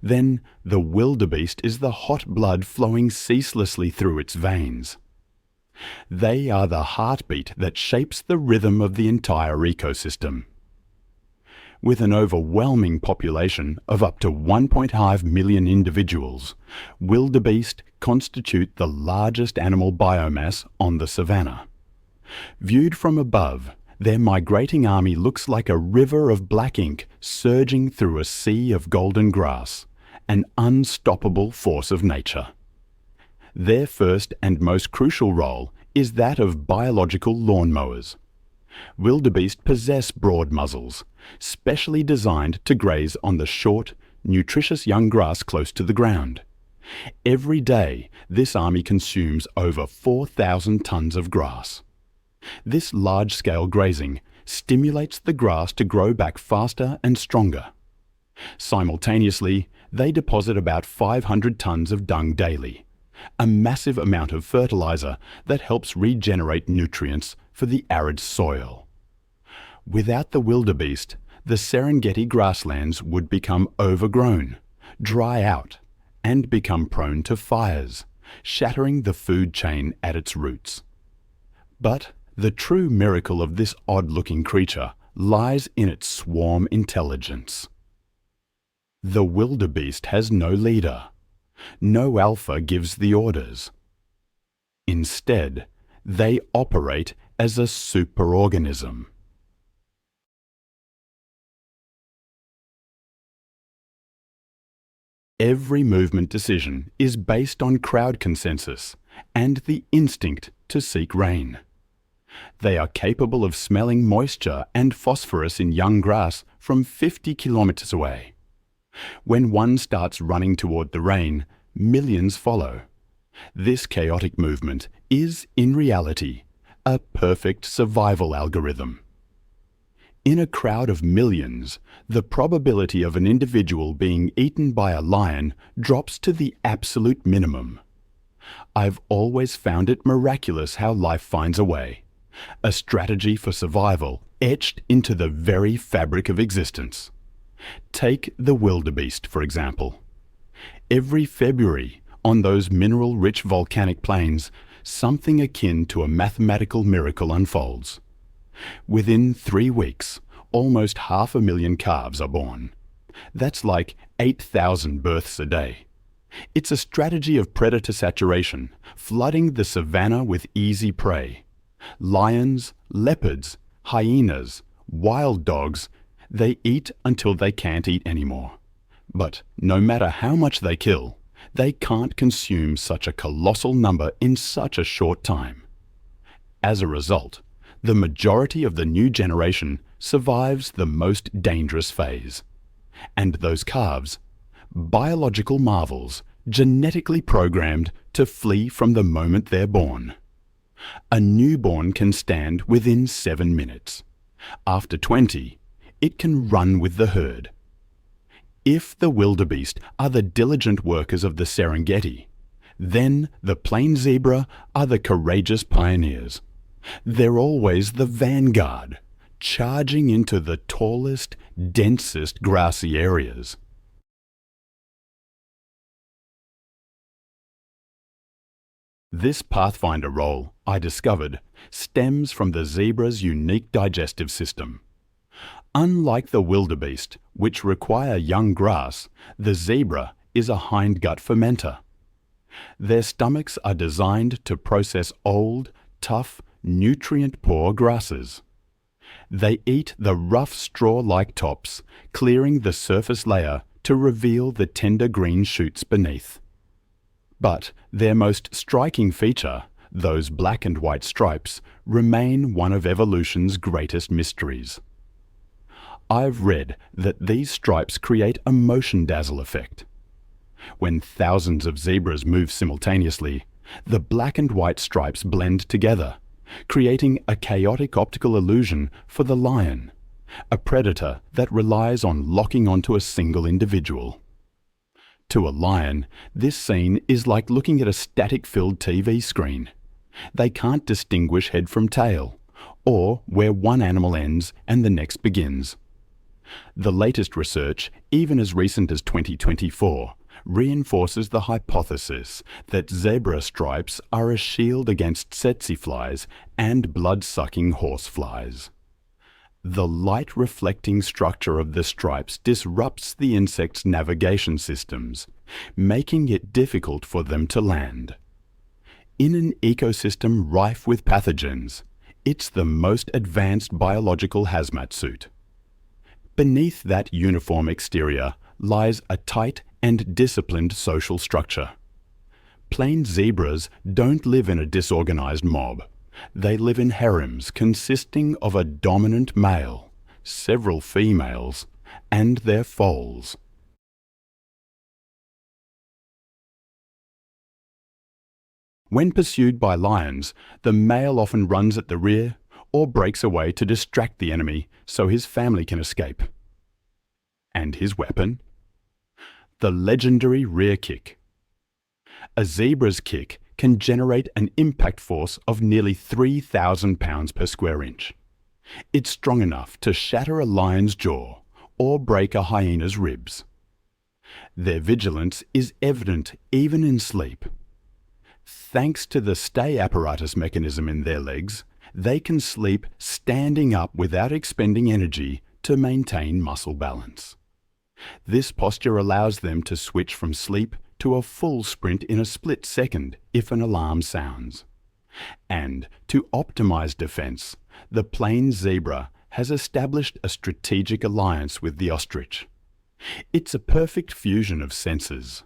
then the wildebeest is the hot blood flowing ceaselessly through its veins. They are the heartbeat that shapes the rhythm of the entire ecosystem. With an overwhelming population of up to 1.5 million individuals, wildebeest constitute the largest animal biomass on the savanna. Viewed from above, their migrating army looks like a river of black ink surging through a sea of golden grass, an unstoppable force of nature. Their first and most crucial role is that of biological lawnmowers. Wildebeest possess broad muzzles, specially designed to graze on the short, nutritious young grass close to the ground. Every day, this army consumes over 4,000 tons of grass. This large-scale grazing stimulates the grass to grow back faster and stronger. Simultaneously, they deposit about 500 tons of dung daily, a massive amount of fertilizer that helps regenerate nutrients for the arid soil. Without the wildebeest, the Serengeti grasslands would become overgrown, dry out, and become prone to fires, shattering the food chain at its roots. But the true miracle of this odd-looking creature lies in its swarm intelligence. The wildebeest has no leader. No alpha gives the orders. Instead, they operate as a superorganism. Every movement decision is based on crowd consensus and the instinct to seek rain. They are capable of smelling moisture and phosphorus in young grass from 50 kilometers away. When one starts running toward the rain, millions follow. This chaotic movement is, in reality, a perfect survival algorithm. In a crowd of millions, the probability of an individual being eaten by a lion drops to the absolute minimum. I've always found it miraculous how life finds a way. A strategy for survival etched into the very fabric of existence. Take the wildebeest, for example. Every February, on those mineral-rich volcanic plains, something akin to a mathematical miracle unfolds. Within 3 weeks, almost 500,000 calves are born. That's like 8,000 births a day. It's a strategy of predator saturation, flooding the savanna with easy prey. Lions, leopards, hyenas, wild dogs, they eat until they can't eat anymore. But no matter how much they kill, they can't consume such a colossal number in such a short time. As a result, the majority of the new generation survives the most dangerous phase. And those calves, biological marvels, genetically programmed to flee from the moment they're born. A newborn can stand within 7 minutes. After 20, it can run with the herd. If the wildebeest are the diligent workers of the Serengeti, then the plain zebra are the courageous pioneers. They're always the vanguard, charging into the tallest, densest grassy areas. This Pathfinder role, I discovered, stems from the zebra's unique digestive system. Unlike the wildebeest, which require young grass, the zebra is a hindgut fermenter. Their stomachs are designed to process old, tough, nutrient-poor grasses. They eat the rough straw-like tops, clearing the surface layer to reveal the tender green shoots beneath. But their most striking feature, those black and white stripes, remain one of evolution's greatest mysteries. I've read that these stripes create a motion dazzle effect. When thousands of zebras move simultaneously, the black and white stripes blend together, creating a chaotic optical illusion for the lion, a predator that relies on locking onto a single individual. To a lion, this scene is like looking at a static-filled TV screen. They can't distinguish head from tail, or where one animal ends and the next begins. The latest research, even as recent as 2024, reinforces the hypothesis that zebra stripes are a shield against tsetse flies and blood-sucking horseflies. The light-reflecting structure of the stripes disrupts the insect's navigation systems, making it difficult for them to land. In an ecosystem rife with pathogens, it's the most advanced biological hazmat suit. Beneath that uniform exterior lies a tight and disciplined social structure. Plain zebras don't live in a disorganized mob. They live in harems consisting of a dominant male, several females, and their foals. When pursued by lions, the male often runs at the rear or breaks away to distract the enemy so his family can escape. And his weapon? The legendary rear kick. A zebra's kick can generate an impact force of nearly 3,000 pounds per square inch. It's strong enough to shatter a lion's jaw or break a hyena's ribs. Their vigilance is evident even in sleep. Thanks to the stay apparatus mechanism in their legs, they can sleep standing up without expending energy to maintain muscle balance. This posture allows them to switch from sleep to a full sprint in a split second if an alarm sounds. And to optimize defense, the plain zebra has established a strategic alliance with the ostrich. It's a perfect fusion of senses.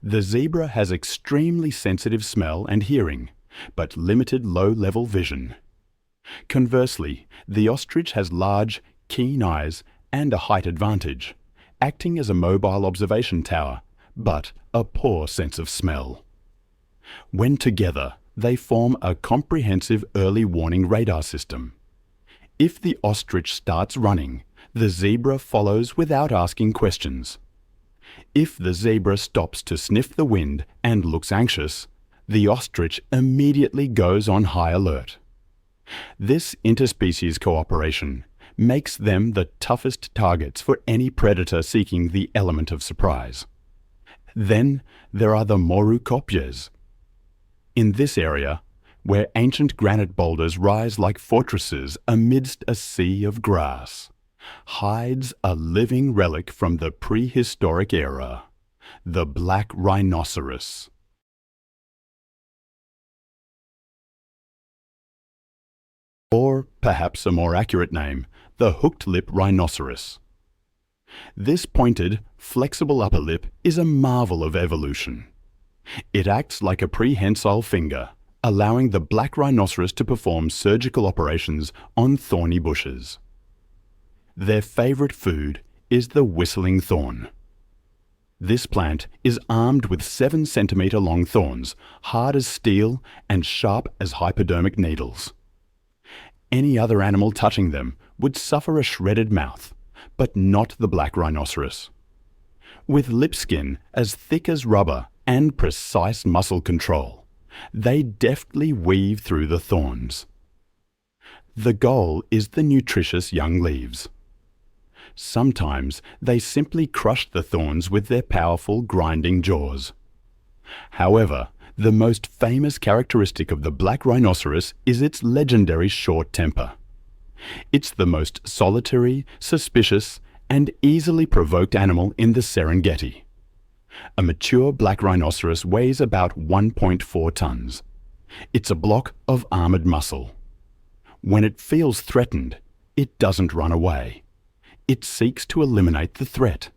The zebra has extremely sensitive smell and hearing, but limited low-level vision. Conversely, the ostrich has large, keen eyes and a height advantage, acting as a mobile observation tower, but a poor sense of smell. When together, they form a comprehensive early warning radar system. If the ostrich starts running, the zebra follows without asking questions. If the zebra stops to sniff the wind and looks anxious, the ostrich immediately goes on high alert. This interspecies cooperation makes them the toughest targets for any predator seeking the element of surprise. Then there are the moru-kopjes. In this area, where ancient granite boulders rise like fortresses amidst a sea of grass, hides a living relic from the prehistoric era, the black rhinoceros. Or perhaps a more accurate name, the hooked-lip rhinoceros. This pointed, flexible upper lip is a marvel of evolution. It acts like a prehensile finger, allowing the black rhinoceros to perform surgical operations on thorny bushes. Their favorite food is the whistling thorn. This plant is armed with 7-centimeter long thorns, hard as steel and sharp as hypodermic needles. Any other animal touching them would suffer a shredded mouth, but not the black rhinoceros. With lip skin as thick as rubber and precise muscle control, they deftly weave through the thorns. The goal is the nutritious young leaves. Sometimes they simply crush the thorns with their powerful grinding jaws. However, the most famous characteristic of the black rhinoceros is its legendary short temper. It's the most solitary, suspicious, and easily provoked animal in the Serengeti. A mature black rhinoceros weighs about 1.4 tons. It's a block of armored muscle. When it feels threatened, it doesn't run away. It seeks to eliminate the threat.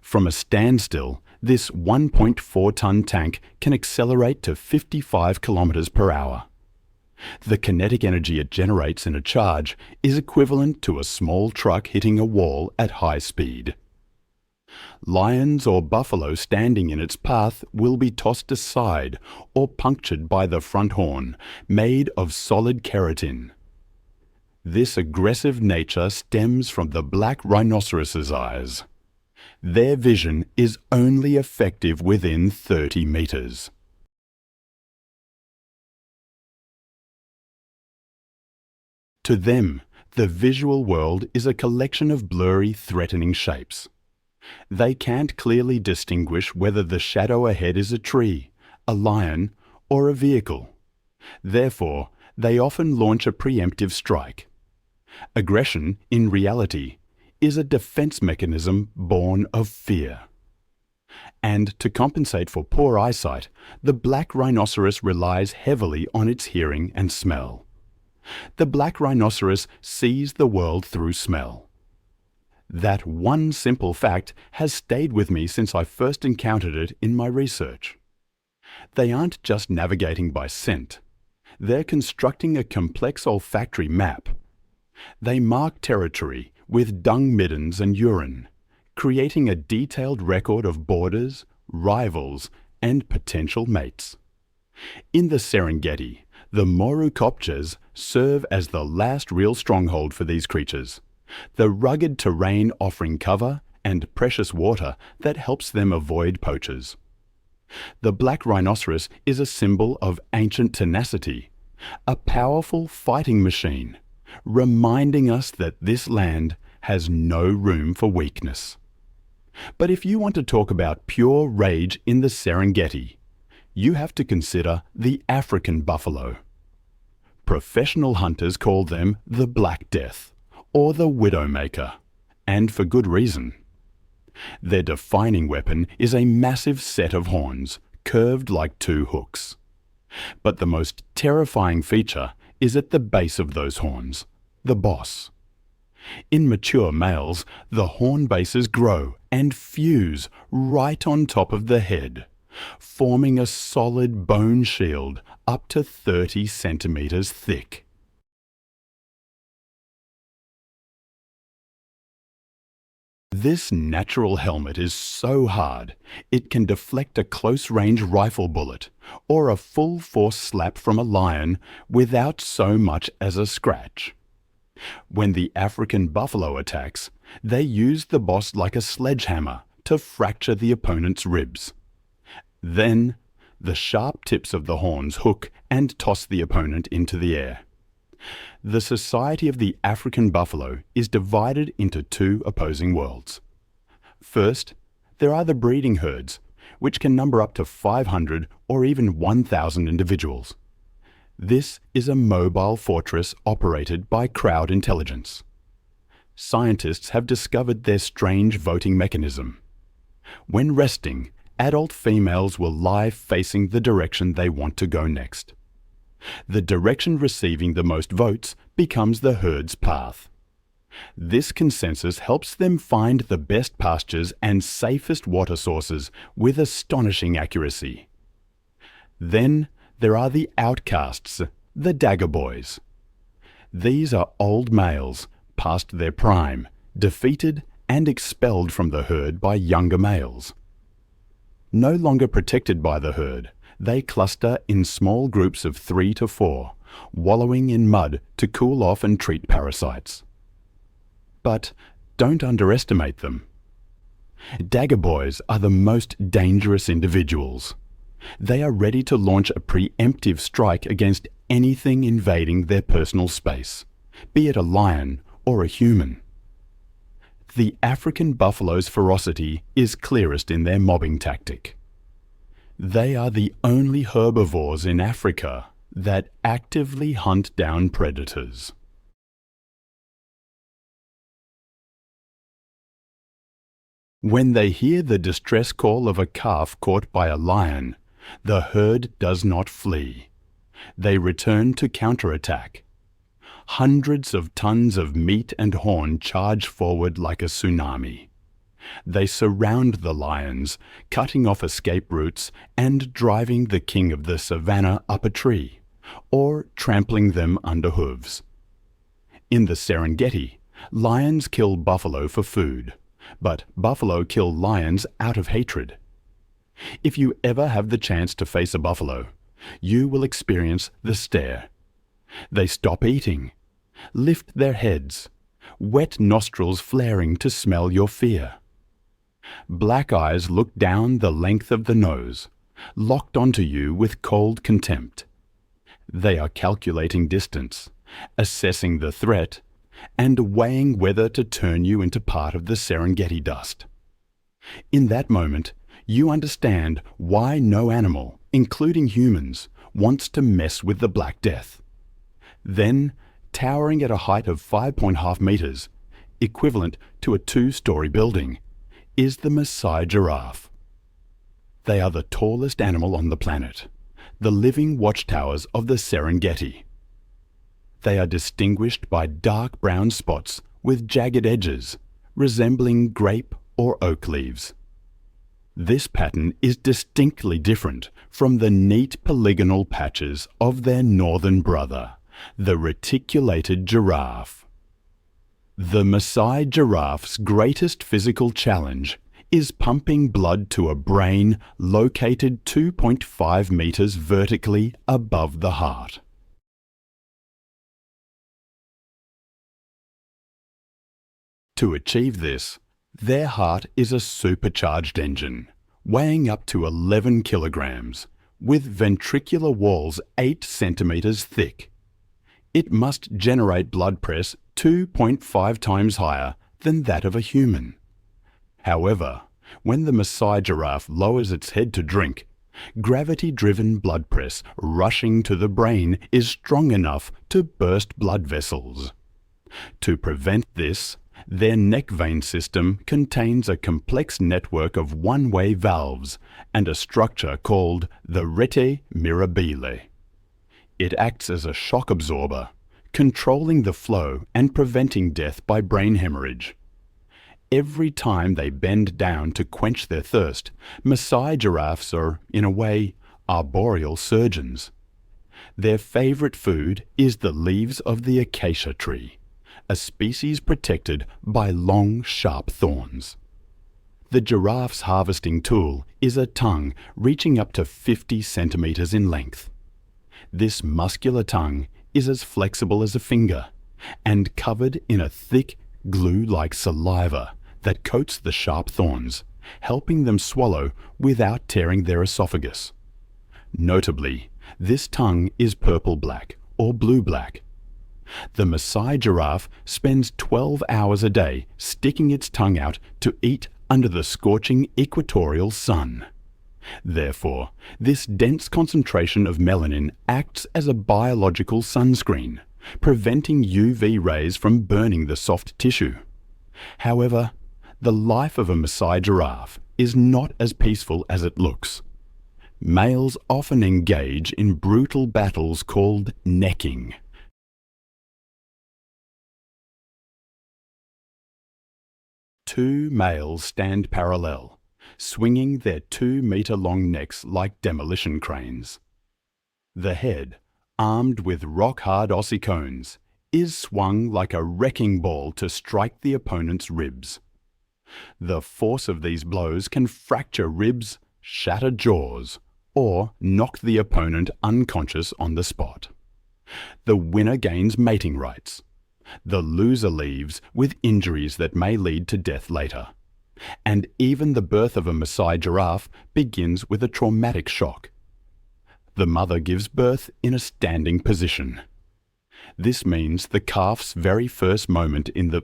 From a standstill, this 1.4-ton tank can accelerate to 55 kilometers per hour. The kinetic energy it generates in a charge is equivalent to a small truck hitting a wall at high speed. Lions or buffalo standing in its path will be tossed aside or punctured by the front horn, made of solid keratin. This aggressive nature stems from the black rhinoceros's eyes. Their vision is only effective within 30 meters. To them, the visual world is a collection of blurry, threatening shapes. They can't clearly distinguish whether the shadow ahead is a tree, a lion, or a vehicle. Therefore, they often launch a preemptive strike. Aggression, in reality, is a defense mechanism born of fear. And to compensate for poor eyesight, the black rhinoceros relies heavily on its hearing and smell. The black rhinoceros sees the world through smell. That one simple fact has stayed with me since I first encountered it in my research. They aren't just navigating by scent. They're constructing a complex olfactory map. They mark territory with dung middens and urine, creating a detailed record of borders, rivals, and potential mates. In the Serengeti, the Moru-Kopjes serve as the last real stronghold for these creatures, the rugged terrain offering cover and precious water that helps them avoid poachers. The black rhinoceros is a symbol of ancient tenacity, a powerful fighting machine, reminding us that this land has no room for weakness. But if you want to talk about pure rage in the Serengeti, you have to consider the African buffalo. Professional hunters call them the Black Death or the Widowmaker, and for good reason. Their defining weapon is a massive set of horns, curved like two hooks. But the most terrifying feature is at the base of those horns, the boss. In mature males, the horn bases grow and fuse right on top of the head, forming a solid bone shield up to 30 centimeters thick. This natural helmet is so hard, it can deflect a close-range rifle bullet or a full-force slap from a lion without so much as a scratch. When the African buffalo attacks, they use the boss like a sledgehammer to fracture the opponent's ribs. Then, the sharp tips of the horns hook and toss the opponent into the air. The society of the African buffalo is divided into two opposing worlds. First, there are the breeding herds, which can number up to 500 or even 1,000 individuals. This is a mobile fortress operated by crowd intelligence. Scientists have discovered their strange voting mechanism. When resting, adult females will lie facing the direction they want to go next. The direction receiving the most votes becomes the herd's path. This consensus helps them find the best pastures and safest water sources with astonishing accuracy. Then there are the outcasts, the dagger boys. These are old males, past their prime, defeated and expelled from the herd by younger males. No longer protected by the herd, they cluster in small groups of 3 to 4, wallowing in mud to cool off and treat parasites. But don't underestimate them. Dagger boys are the most dangerous individuals. They are ready to launch a preemptive strike against anything invading their personal space, be it a lion or a human. The African buffalo's ferocity is clearest in their mobbing tactic. They are the only herbivores in Africa that actively hunt down predators. When they hear the distress call of a calf caught by a lion, the herd does not flee. They return to counterattack. Hundreds of tons of meat and horn charge forward like a tsunami. They surround the lions, cutting off escape routes and driving the king of the savannah up a tree, or trampling them under hooves. In the Serengeti, lions kill buffalo for food, but buffalo kill lions out of hatred. If you ever have the chance to face a buffalo, you will experience the stare. They stop eating, lift their heads, wet nostrils flaring to smell your fear. Black eyes look down the length of the nose, locked onto you with cold contempt. They are calculating distance, assessing the threat, and weighing whether to turn you into part of the Serengeti dust. In that moment, you understand why no animal, including humans, wants to mess with the Black Death. Then, towering at a height of 5.5 meters, equivalent to a 2-story building, is the Maasai giraffe. They are the tallest animal on the planet, the living watchtowers of the Serengeti. They are distinguished by dark brown spots with jagged edges, resembling grape or oak leaves. This pattern is distinctly different from the neat polygonal patches of their northern brother, the reticulated giraffe. The Maasai giraffe's greatest physical challenge is pumping blood to a brain located 2.5 meters vertically above the heart. To achieve this, their heart is a supercharged engine, weighing up to 11 kilograms, with ventricular walls 8 centimeters thick. It must generate blood press 2.5 times higher than that of a human. However, when the Maasai giraffe lowers its head to drink, gravity-driven blood press rushing to the brain is strong enough to burst blood vessels. To prevent this, their neck vein system contains a complex network of one-way valves and a structure called the rete mirabile. It acts as a shock absorber, controlling the flow and preventing death by brain hemorrhage. Every time they bend down to quench their thirst, Maasai giraffes are, in a way, arboreal surgeons. Their favorite food is the leaves of the acacia tree, a species protected by long, sharp thorns. The giraffe's harvesting tool is a tongue reaching up to 50 centimeters in length. This muscular tongue is as flexible as a finger and covered in a thick, glue-like saliva that coats the sharp thorns, helping them swallow without tearing their esophagus. Notably, this tongue is purple-black or blue-black. The Maasai giraffe spends 12 hours a day sticking its tongue out to eat under the scorching equatorial sun. Therefore, this dense concentration of melanin acts as a biological sunscreen, preventing UV rays from burning the soft tissue. However, the life of a Maasai giraffe is not as peaceful as it looks. Males often engage in brutal battles called necking. Two males stand parallel, swinging their 2-meter-long necks like demolition cranes. The head, armed with rock-hard ossicones, is swung like a wrecking ball to strike the opponent's ribs. The force of these blows can fracture ribs, shatter jaws, or knock the opponent unconscious on the spot. The winner gains mating rights. The loser leaves with injuries that may lead to death later. And even the birth of a Maasai giraffe begins with a traumatic shock. The mother gives birth in a standing position. This means the calf's very first moment in the...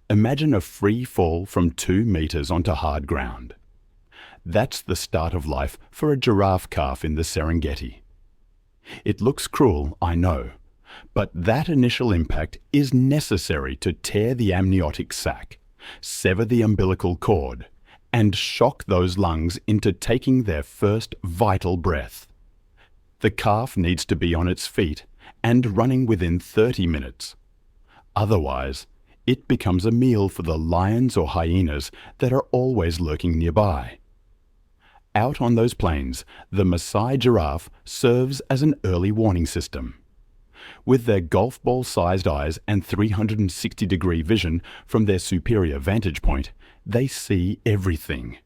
Imagine a free fall from 2 meters onto hard ground. That's the start of life for a giraffe calf in the Serengeti. It looks cruel, I know, but that initial impact is necessary to tear the amniotic sac, sever the umbilical cord, and shock those lungs into taking their first vital breath. The calf needs to be on its feet and running within 30 minutes. Otherwise, it becomes a meal for the lions or hyenas that are always lurking nearby. Out on those plains, the Maasai giraffe serves as an early warning system. With their golf ball-sized eyes and 360-degree vision from their superior vantage point, they see everything.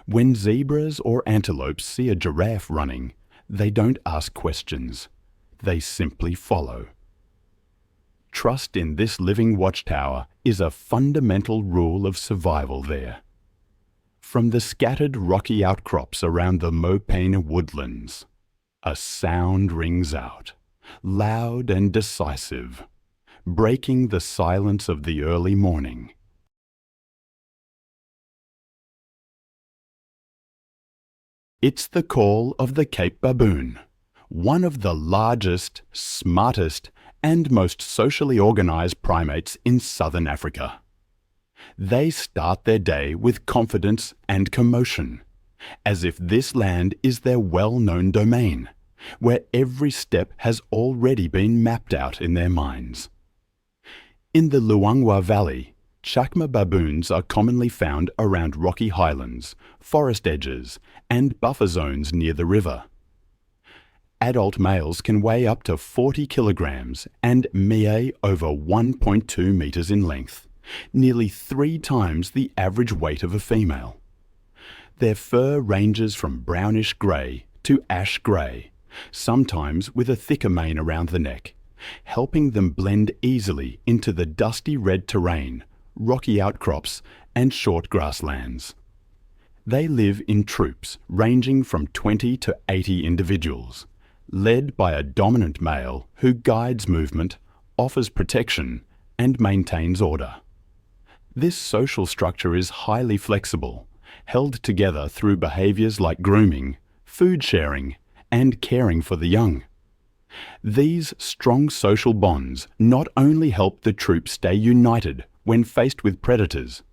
When zebras or antelopes see a giraffe running, they don't ask questions. They simply follow. Trust in this living watchtower is a fundamental rule of survival there. From the scattered rocky outcrops around the Mopane woodlands, a sound rings out, loud and decisive, breaking the silence of the early morning. It's the call of the Cape baboon, one of the largest, smartest, and most socially organized primates in southern Africa. They start their day with confidence and commotion, as if this land is their well-known domain, where every step has already been mapped out in their minds. In the Luangwa Valley, chacma baboons are commonly found around rocky highlands, forest edges, and buffer zones near the river. Adult males can weigh up to 40 kilograms and meet over 1.2 meters in length, nearly 3 times the average weight of a female. Their fur ranges from brownish grey to ash grey, sometimes with a thicker mane around the neck, helping them blend easily into the dusty red terrain, rocky outcrops, and short grasslands. They live in troops ranging from 20 to 80 individuals, led by a dominant male who guides movement, offers protection, and maintains order. This social structure is highly flexible, held together through behaviours like grooming, food sharing, and caring for the young. These strong social bonds not only help the troop stay united when faced with predators,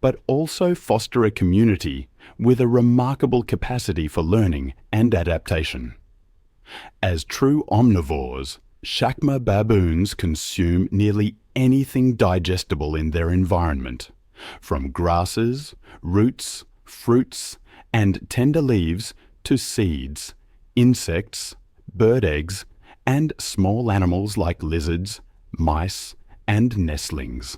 but also foster a community with a remarkable capacity for learning and adaptation. As true omnivores, chacma baboons consume nearly anything digestible in their environment, from grasses, roots, fruits, and tender leaves to seeds, insects, bird eggs, and small animals like lizards, mice, and nestlings.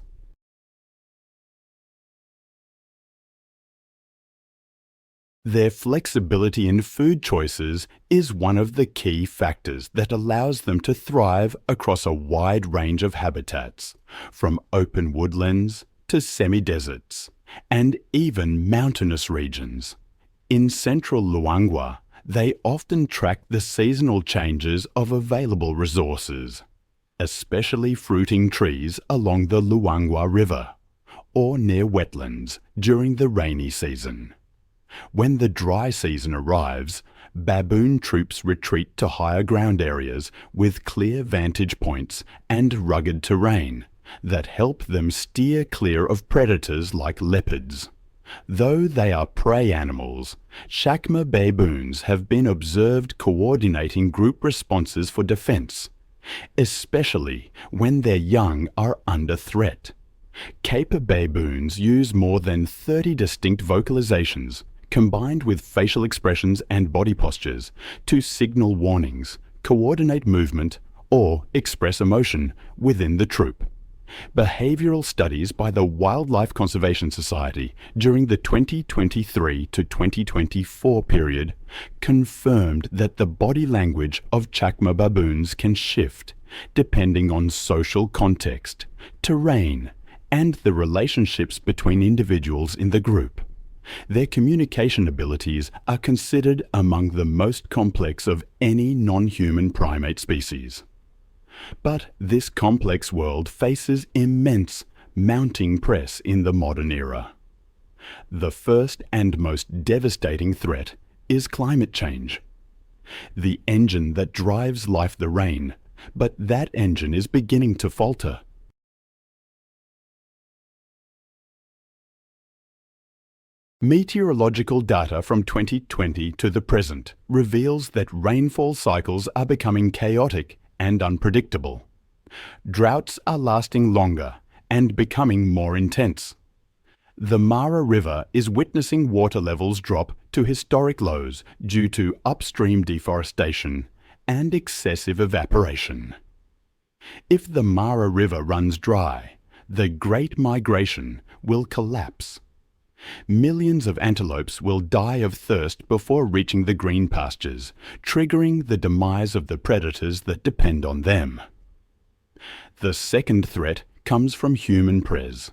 Their flexibility in food choices is one of the key factors that allows them to thrive across a wide range of habitats, from open woodlands to semi-deserts, and even mountainous regions. In central Luangwa, they often track the seasonal changes of available resources, especially fruiting trees along the Luangwa River, or near wetlands during the rainy season. When the dry season arrives, baboon troops retreat to higher ground areas with clear vantage points and rugged terrain that help them steer clear of predators like leopards. Though they are prey animals, chacma baboons have been observed coordinating group responses for defense, especially when their young are under threat. Cape baboons use more than 30 distinct vocalizations, combined with facial expressions and body postures, to signal warnings, coordinate movement, or express emotion within the troop. Behavioral studies by the Wildlife Conservation Society during the 2023 to 2024 period confirmed that the body language of chacma baboons can shift depending on social context, terrain, and the relationships between individuals in the group. Their communication abilities are considered among the most complex of any non-human primate species. But this complex world faces immense mounting press in the modern era. The first and most devastating threat is climate change. The engine that drives life the rain, but that engine is beginning to falter. Meteorological data from 2020 to the present reveals that rainfall cycles are becoming chaotic and unpredictable. Droughts are lasting longer and becoming more intense. The Mara River is witnessing water levels drop to historic lows due to upstream deforestation and excessive evaporation. If the Mara River runs dry, the Great Migration will collapse. Millions of antelopes will die of thirst before reaching the green pastures, triggering the demise of the predators that depend on them. The second threat comes from human prey.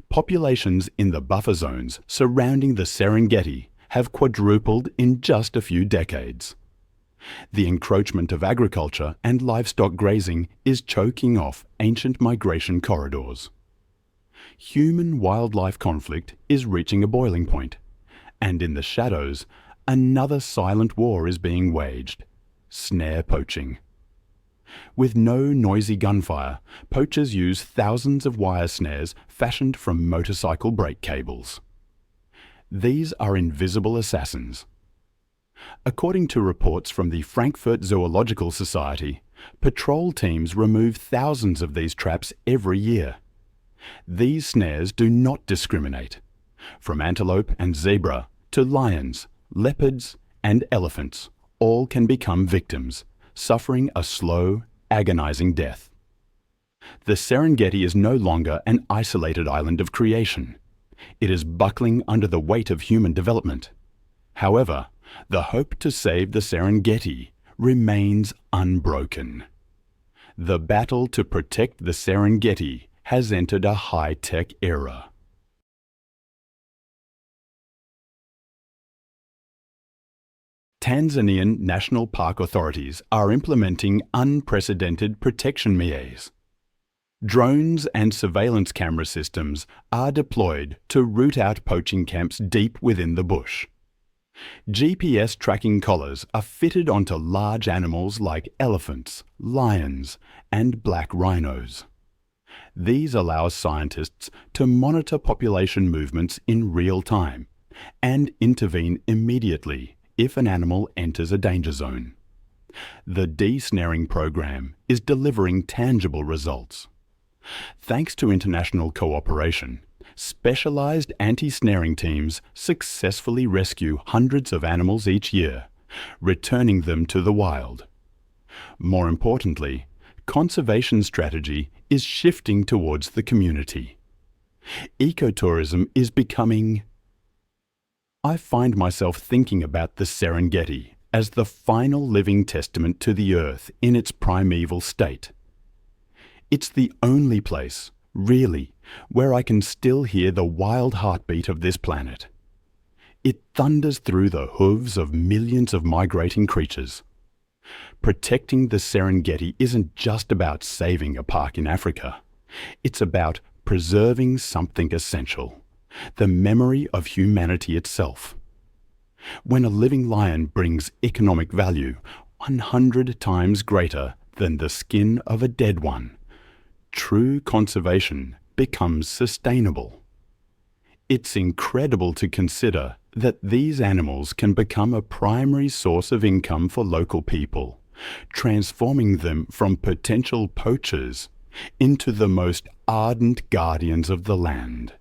Populations in the buffer zones surrounding the Serengeti have quadrupled in just a few decades. The encroachment of agriculture and livestock grazing is choking off ancient migration corridors. Human-wildlife conflict is reaching a boiling point, and in the shadows, another silent war is being waged: snare poaching. With no noisy gunfire, poachers use thousands of wire snares fashioned from motorcycle brake cables. These are invisible assassins. According to reports from the Frankfurt Zoological Society, patrol teams remove thousands of these traps every year. These snares do not discriminate. From antelope and zebra to lions, leopards, and elephants, all can become victims, suffering a slow, agonizing death. The Serengeti is no longer an isolated island of creation. It is buckling under the weight of human development. However, the hope to save the Serengeti remains unbroken. The battle to protect the Serengeti has entered a high-tech era. Tanzanian National Park authorities are implementing unprecedented protection measures. Drones and surveillance camera systems are deployed to root out poaching camps deep within the bush. GPS tracking collars are fitted onto large animals like elephants, lions, and black rhinos. These allow scientists to monitor population movements in real time and intervene immediately if an animal enters a danger zone. The de-snaring program is delivering tangible results. Thanks to international cooperation, specialized anti-snaring teams successfully rescue hundreds of animals each year, returning them to the wild. More importantly, conservation strategy is shifting towards the community. Ecotourism is becoming... I find myself thinking about the Serengeti as the final living testament to the earth in its primeval state. It's the only place, really, where I can still hear the wild heartbeat of this planet. It thunders through the hooves of millions of migrating creatures. Protecting the Serengeti isn't just about saving a park in Africa. It's about preserving something essential: the memory of humanity itself. When a living lion brings economic value 100 times greater than the skin of a dead one, true conservation becomes sustainable. It's incredible to consider that these animals can become a primary source of income for local people, transforming them from potential poachers into the most ardent guardians of the land.